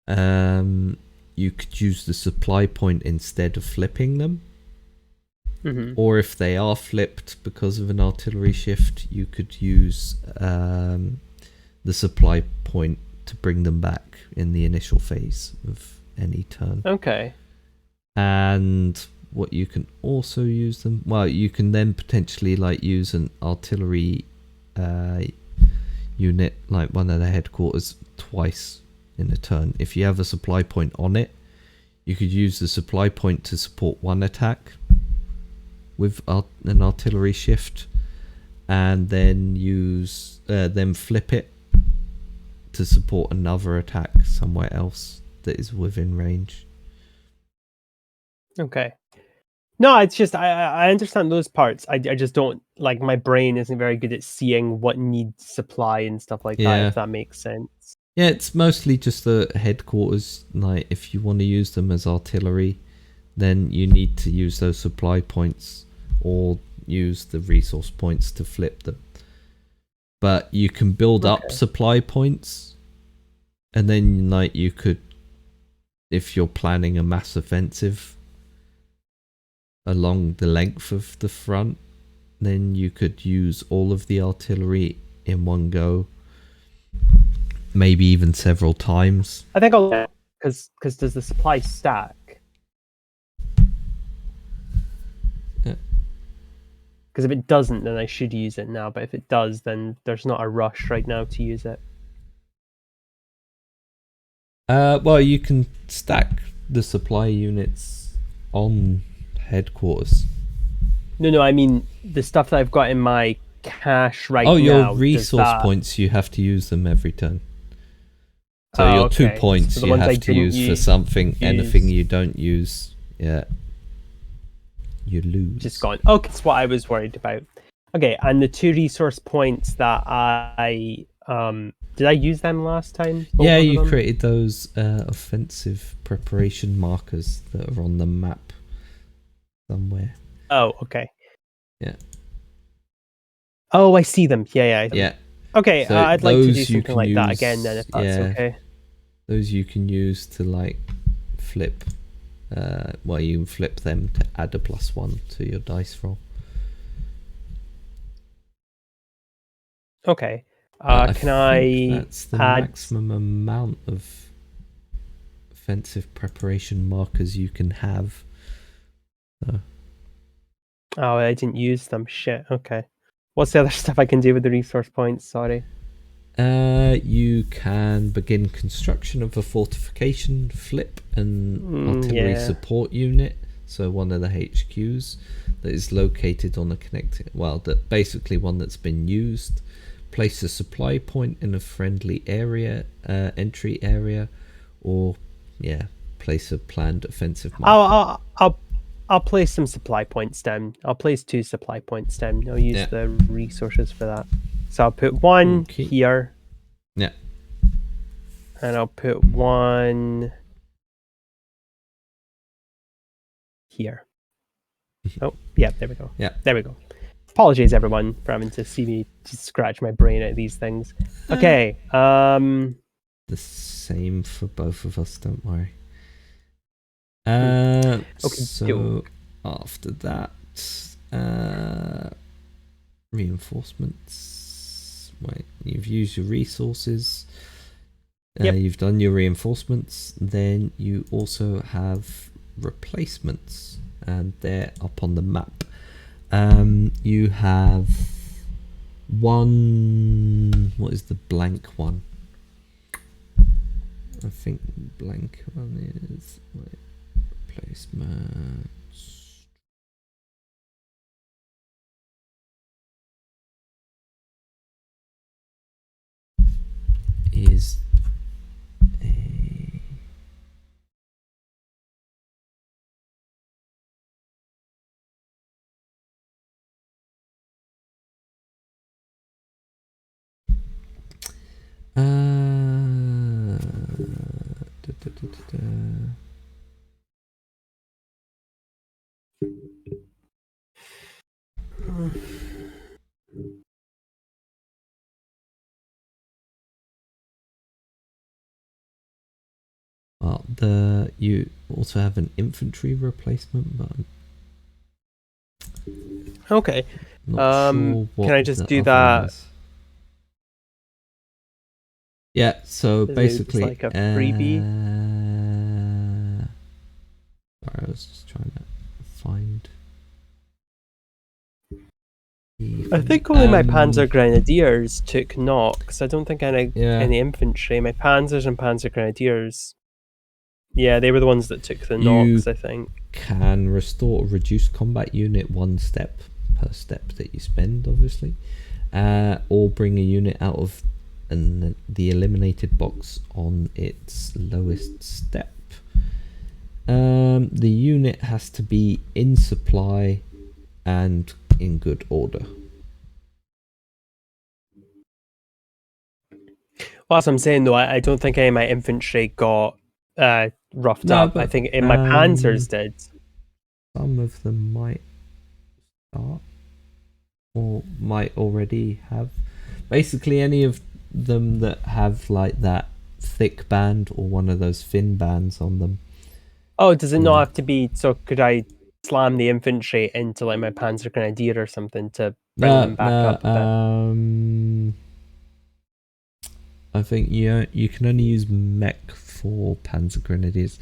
you could use the supply point instead of flipping them. Or if they are flipped because of an artillery shift, you could use the supply point to bring them back in the initial phase of any turn. Okay. And what you can also use them, well, you can then potentially like use an artillery unit, like one of the headquarters, twice in a turn. If you have a supply point on it, you could use the supply point to support one attack with an artillery shift, and then flip it to support another attack somewhere else that is within range. Okay. No, it's just I understand those parts. I just don't, like, my brain isn't very good at seeing what needs supply and stuff like that, if that makes sense. Yeah, it's mostly just the headquarters. Like, if you want to use them as artillery, then you need to use those supply points or use the resource points to flip them. But you can build up supply points, and then like you could, if you're planning a mass offensive along the length of the front, then you could use all of the artillery in one go, maybe even several times. I think I'll, because does the supply stack? Because if it doesn't, then I should use it now. But if it does, then there's not a rush right now to use it. Well, you can stack the supply units on headquarters. No, I mean the stuff that I've got in my cache right now. Oh, your resource points, you have to use them every turn. So your 2 points you have to use for something. Anything you don't use, you lose. Just gone. Okay, that's what I was worried about. Okay, and the 2 resource points that I did I use them last time? Yeah, you created those offensive preparation markers that are on the map somewhere. Oh, okay. Yeah. Oh, I see them. Yeah. Yeah. Okay, So I'd like to do something like that again then, if that's okay. Those you can use to like flip. Well, you can flip them to add a +1 to your dice roll. Okay. Can I that's the maximum amount of offensive preparation markers you can have. Oh, I didn't use them. Shit. Okay. What's the other stuff I can do with the resource points? Sorry. You can begin construction of a fortification, flip an artillery support unit, so one of the HQs that is located on a connecting, basically one that's been used. Place a supply point in a friendly area, entry area, or place a planned offensive marker. I'll place some supply points down. I'll place 2 supply points down. I'll use the resources for that. So I'll put 1 here. Yeah. And I'll put 1 here. Oh, yeah, there we go. Yeah. There we go. Apologies, everyone, for having to see me just scratch my brain at these things. Okay. The same for both of us, don't worry. Okay, so after that, reinforcements. Wait, you've used your resources. You've done your reinforcements. Then you also have replacements, and they're up on the map. You have 1. What is the blank one? I think blank one is replacements. Is a well, you also have an infantry replacement, but okay. not sure what can I just do that? Is. Yeah, so basically, like a freebie. Sorry, I was just trying to find. I think only my Panzer Grenadiers took knocks. I don't think any infantry. My Panzers and Panzer Grenadiers. Yeah, they were the ones that took the knocks, I think. Can restore or reduce combat unit 1 step per step that you spend, obviously. Or bring a unit out of the eliminated box on its lowest step. The unit has to be in supply and in good order. Well, as I'm saying though, I don't think any of my infantry got roughed up. I think my Panzers did. Some of them might start or might already have. Basically, any of them that have like that thick band or one of those thin bands on them. Oh, does it not have to be? So could I slam the infantry into like my Panzer Grenadier or something to bring them back up a bit? I think you can only use mech for Panzer Grenadiers.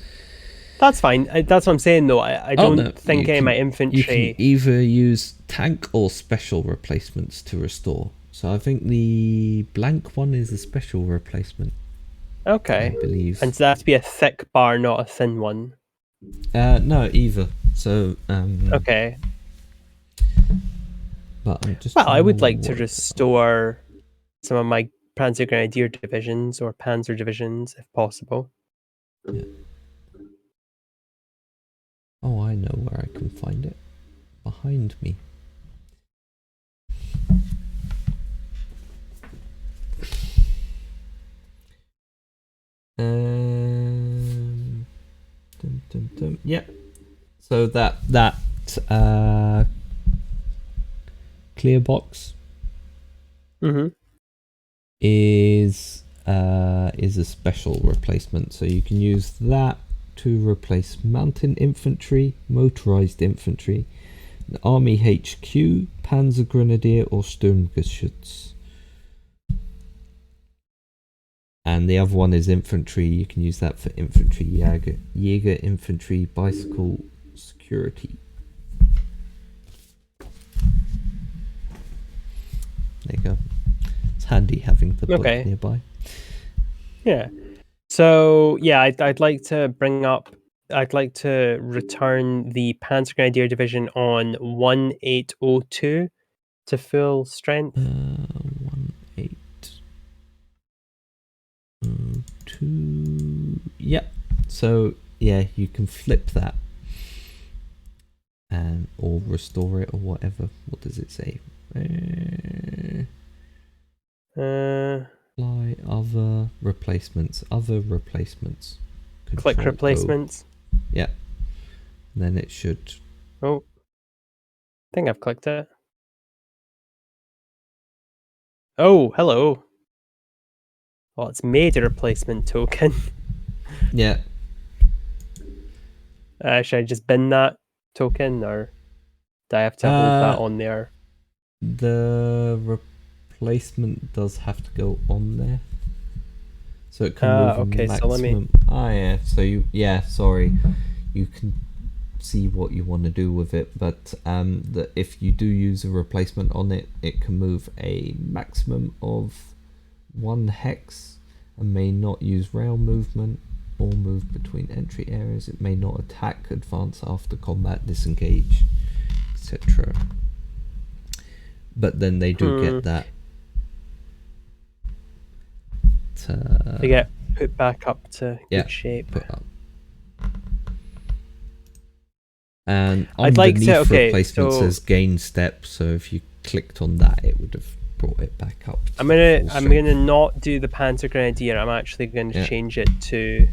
That's fine. That's what I'm saying though. I don't think any of my infantry. You can either use tank or special replacements to restore. So I think the blank one is a special replacement. Okay. I believe. And so that has to be a thick bar, not a thin one. No, either. So okay. But I'm just. Well, I would like to restore some of my Panzer Grenadier divisions or Panzer divisions, if possible. Yeah. Oh, I know where I can find it. Behind me. Yeah. So that clear box is a special replacement. So you can use that to replace mountain infantry, motorized infantry, an army HQ, Panzer Grenadier or Sturmgeschütz. And the other one is infantry. You can use that for infantry, Jäger infantry, bicycle, security. There you go. It's handy having the book nearby. Yeah. So yeah, I'd like to bring up. I'd like to return the Panzer Grenadier division on 1802 to full strength. 1802. Yep. So yeah, you can flip that. and or restore it or whatever. What does it say? Apply other replacements. Click Control O. replacements. Yeah. And then it should. Oh, I think I've clicked it. Oh, hello. Well, it's made a replacement token. Yeah. Should I just bin that token, or do I have to hold that on there? The replacement does have to go on there, so it can move okay, a maximum. so let me. Yeah. So sorry, you can see what you want to do with it, but if you do use a replacement on it, it can move a maximum of 1 hex and may not use rail movement or move between entry areas. It may not attack, advance after combat, disengage, etc. But then they do get that. They get put back up to good shape. Put up. And I'd like underneath to. replacement says gain step, so if you clicked on that, it would have brought it back up. I'm gonna not do the Panzer Grenadier. I'm actually going to change it to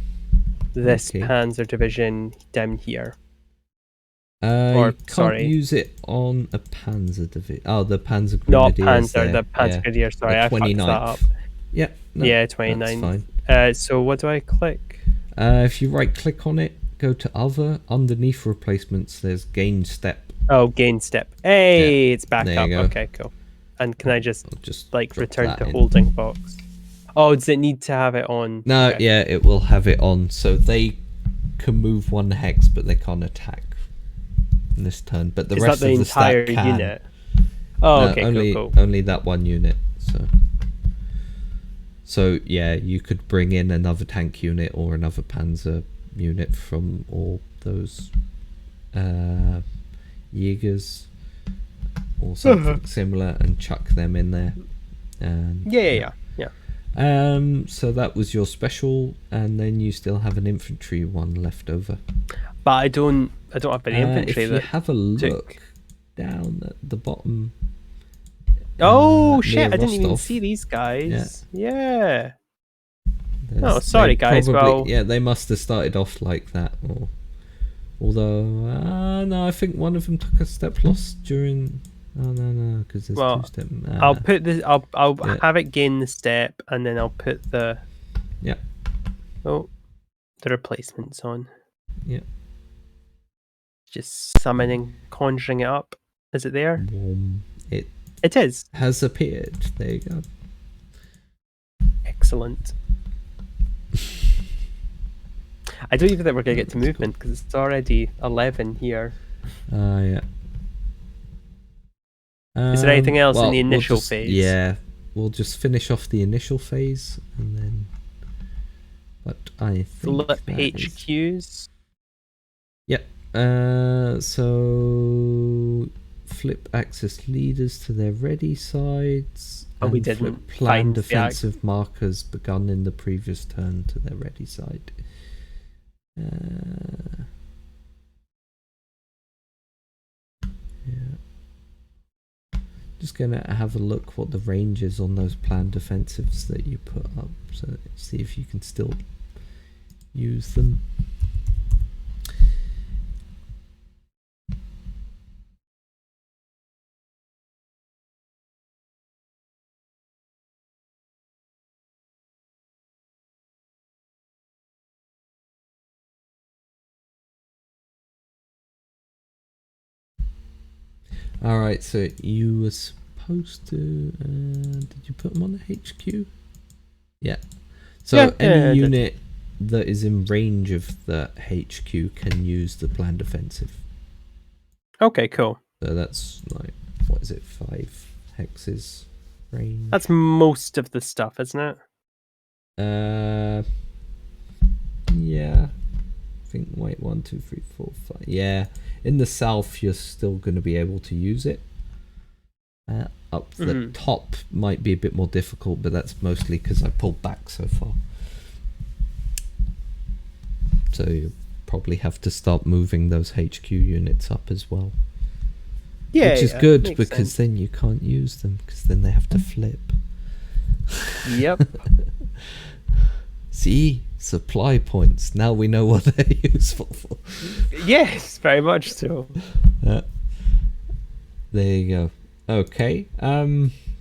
this Panzer division down here. You can't use it on a Panzer division. Oh, the Panzer Grenadier. Not Panzer, the Panzer Grenadier. Sorry, I fucked that up. Yeah. No, yeah, 29. That's fine. So what do I click? If you right click on it, go to other. Underneath replacements, there's gain step. Oh, gain step. Hey, it's back there up. You go. Okay, cool. And can I just like return to in. holding box? Oh, does it need to have it on? No, yeah, it will have it on. So they can move 1 hex, but they can't attack in this turn. But the rest of the entire stack can. Unit? Oh, no, okay, cool. Only that one unit. So yeah, you could bring in another tank unit or another panzer unit from all those Jaegers or something similar and chuck them in there. Yeah. So that was your special, and then you still have an infantry one left over. But I don't have any infantry. If you have a look down at the bottom. Oh shit! I didn't even see these guys. Yeah. Oh, sorry guys. They must have started off like that. Although no, I think one of them took a step loss during. Oh no, because there's 2 step. I'll put this. I'll have it gain the step, and then I'll put the. Yeah. Oh, the replacements on. Yeah. Just summoning, conjuring it up. Is it there? It is. Has appeared. There you go. Excellent. I don't even think we're going to get to movement because it's already 11 here. Yeah. Is there anything else in the initial phase? Yeah, we'll just finish off the initial phase and then. But I think flip HQs. Yep. So flip Axis leaders to their ready sides. Oh, we didn't. Plan defensive markers begun in the previous turn to their ready side. Yeah. Just gonna have a look what the range is on those planned defensives that you put up, so see if you can still use them. Alright, so you were supposed to... did you put them on the HQ? Yeah. So any unit that is in range of the HQ can use the planned defensive. Okay, cool. So that's like, what is it, 5 hexes range? That's most of the stuff, isn't it? Yeah. I think, wait, 1, 2, 3, 4, 5. Yeah. In the south, you're still going to be able to use it. Up the top might be a bit more difficult, but that's mostly because I pulled back so far. So you're probably have to start moving those HQ units up as well. Yeah, which is good makes because sense. then you can't use them because then they have to flip. Yep. See, supply points. Now we know what they're useful for. Yes, very much so. There you go. Okay.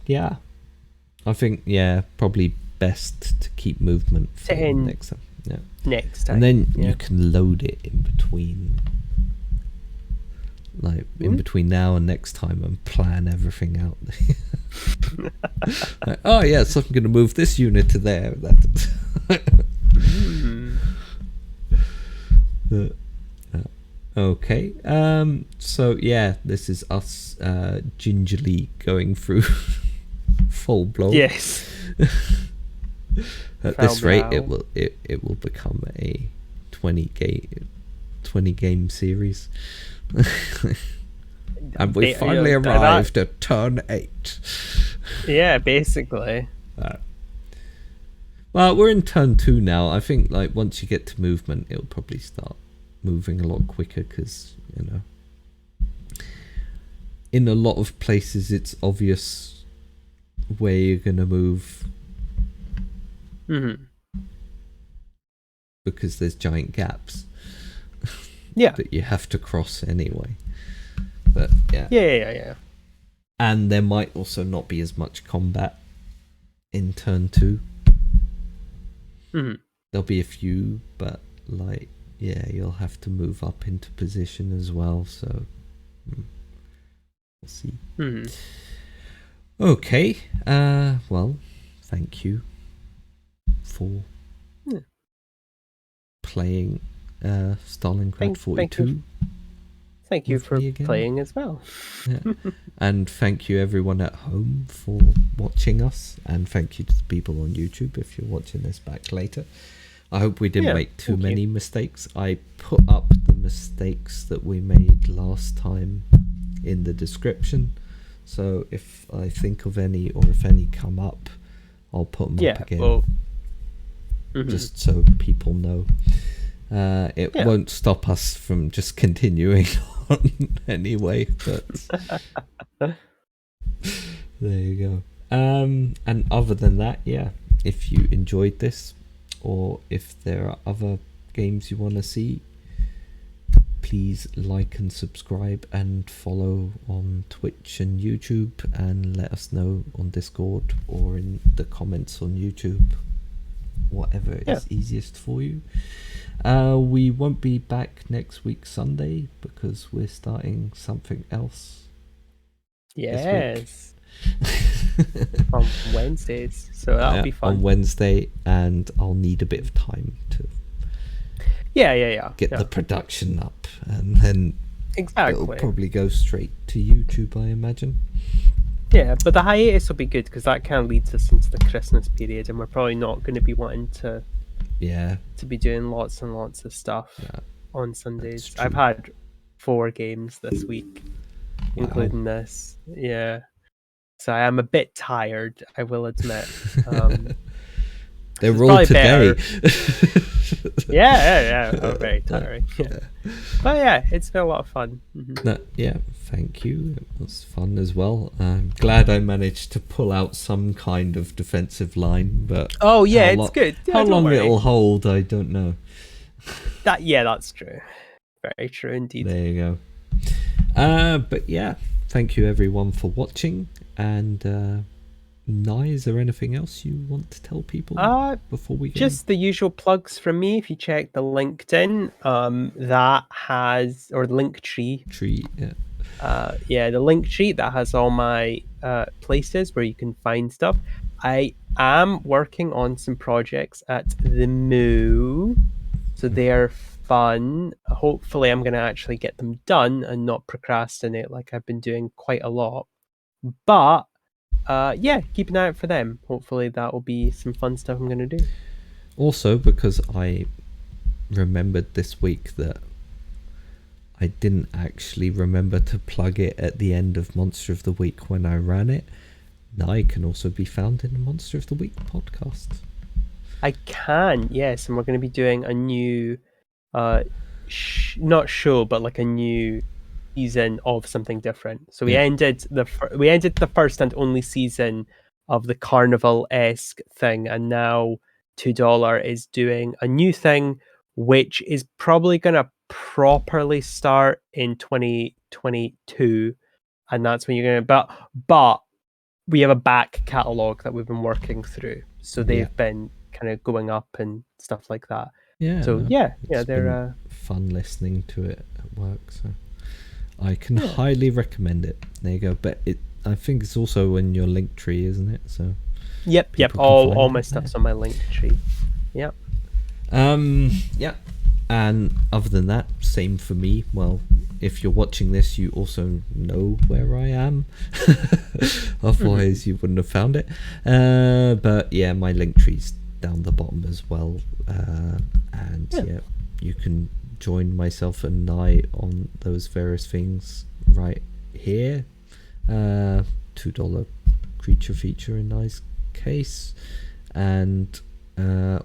Yeah. I think probably best to keep movement for 10 next time. Yeah. next time. And then yeah. you can load it in between. Like in between now and next time and plan everything out. Like, oh yes, I'm going to move this unit to there. Okay. So yeah, this is us gingerly going through Fall Blau. Yes. At Fall this rate, Blau. it will become a 20 game series. And we finally arrived at turn 8. Yeah, basically. Well, we're in turn 2 now. I think like once you get to movement, it'll probably start moving a lot quicker because, you know, in a lot of places it's obvious where you're going to move. Because there's giant gaps. Yeah. That you have to cross anyway. But yeah. Yeah. And there might also not be as much combat in turn 2. There'll be a few, but like, yeah, you'll have to move up into position as well, so we'll see. Okay, well, thank you for playing Stalingrad 42. Thank you for playing as well. Yeah. And thank you everyone at home for watching us, and thank you to the people on YouTube if you're watching this back later. I hope we didn't make too many mistakes. I put up the mistakes that we made last time in the description, so if I think of any or if any come up, I'll put them up again. Well, just so people know. It won't stop us from just continuing on anyway, but there you go. And other than that, if you enjoyed this, or if there are other games you want to see, please like and subscribe and follow on Twitch and YouTube, and let us know on Discord or in the comments on YouTube, whatever is easiest for you. We won't be back next week Sunday because we're starting something else. Yes. On Wednesdays, so that'll be fun. On Wednesday, and I'll need a bit of time to get the production up, and then it'll probably go straight to YouTube, I imagine. Yeah, but the hiatus will be good because that kind of leads us into the Christmas period, and we're probably not going to be wanting to be doing lots and lots of stuff on Sundays. I've had 4 games this week, including this. Yeah. So I am a bit tired, I will admit. They're all today. Yeah. Oh, very tiring. Yeah. But yeah, it's been a lot of fun. Thank you. It was fun as well. I'm glad I managed to pull out some kind of defensive line, but it's good. How long it'll hold, I don't know. That's true. Very true indeed. There you go. But yeah, thank you everyone for watching. And Nye, is there anything else you want to tell people before we go? Just the usual plugs from me. If you check the LinkedIn, that has, or the Linktree. The Linktree that has all my places where you can find stuff. I am working on some projects at the Moo, so they're fun. Hopefully I'm going to actually get them done and not procrastinate like I've been doing quite a lot. But keep an eye out for them. Hopefully that will be some fun stuff I'm going to do. Also, because I remembered this week that I didn't actually remember to plug it at the end of Monster of the Week when I ran it, Nye can also be found in the Monster of the Week podcast. I can, yes, and we're going to be doing a new not show, but like a new season of something different. So we Yeah. ended the first and only season of the carnival-esque thing, and now $2 is doing a new thing, which is probably gonna properly start in 2022, and that's when you're gonna. But we have a back catalog that we've been working through, so Yeah. they've been kind of going up and stuff like that. Yeah. So no, yeah, it's they're been fun listening to it at work, so I can highly recommend it. There you go. But I think it's also in your Linktree, isn't it? So yep. people can All find my it stuff's there. on my Linktree. Yep. Yeah. And other than that, same for me. Well, if you're watching this, you also know where I am. Otherwise, you wouldn't have found it. But yeah, my Linktree's down the bottom as well. And yeah, you can join myself and I on those various things right here. $2 creature feature in nice case, and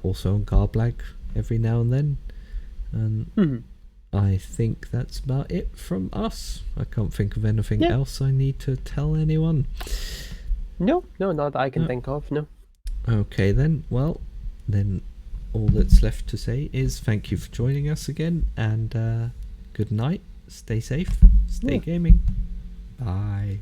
also on Garblag every now and then. And I think that's about it from us. I can't think of anything else I need to tell anyone. No, not that I can think of. No. Okay then. Well, then all that's left to say is thank you for joining us again, and good night. Stay safe. Stay gaming. Bye.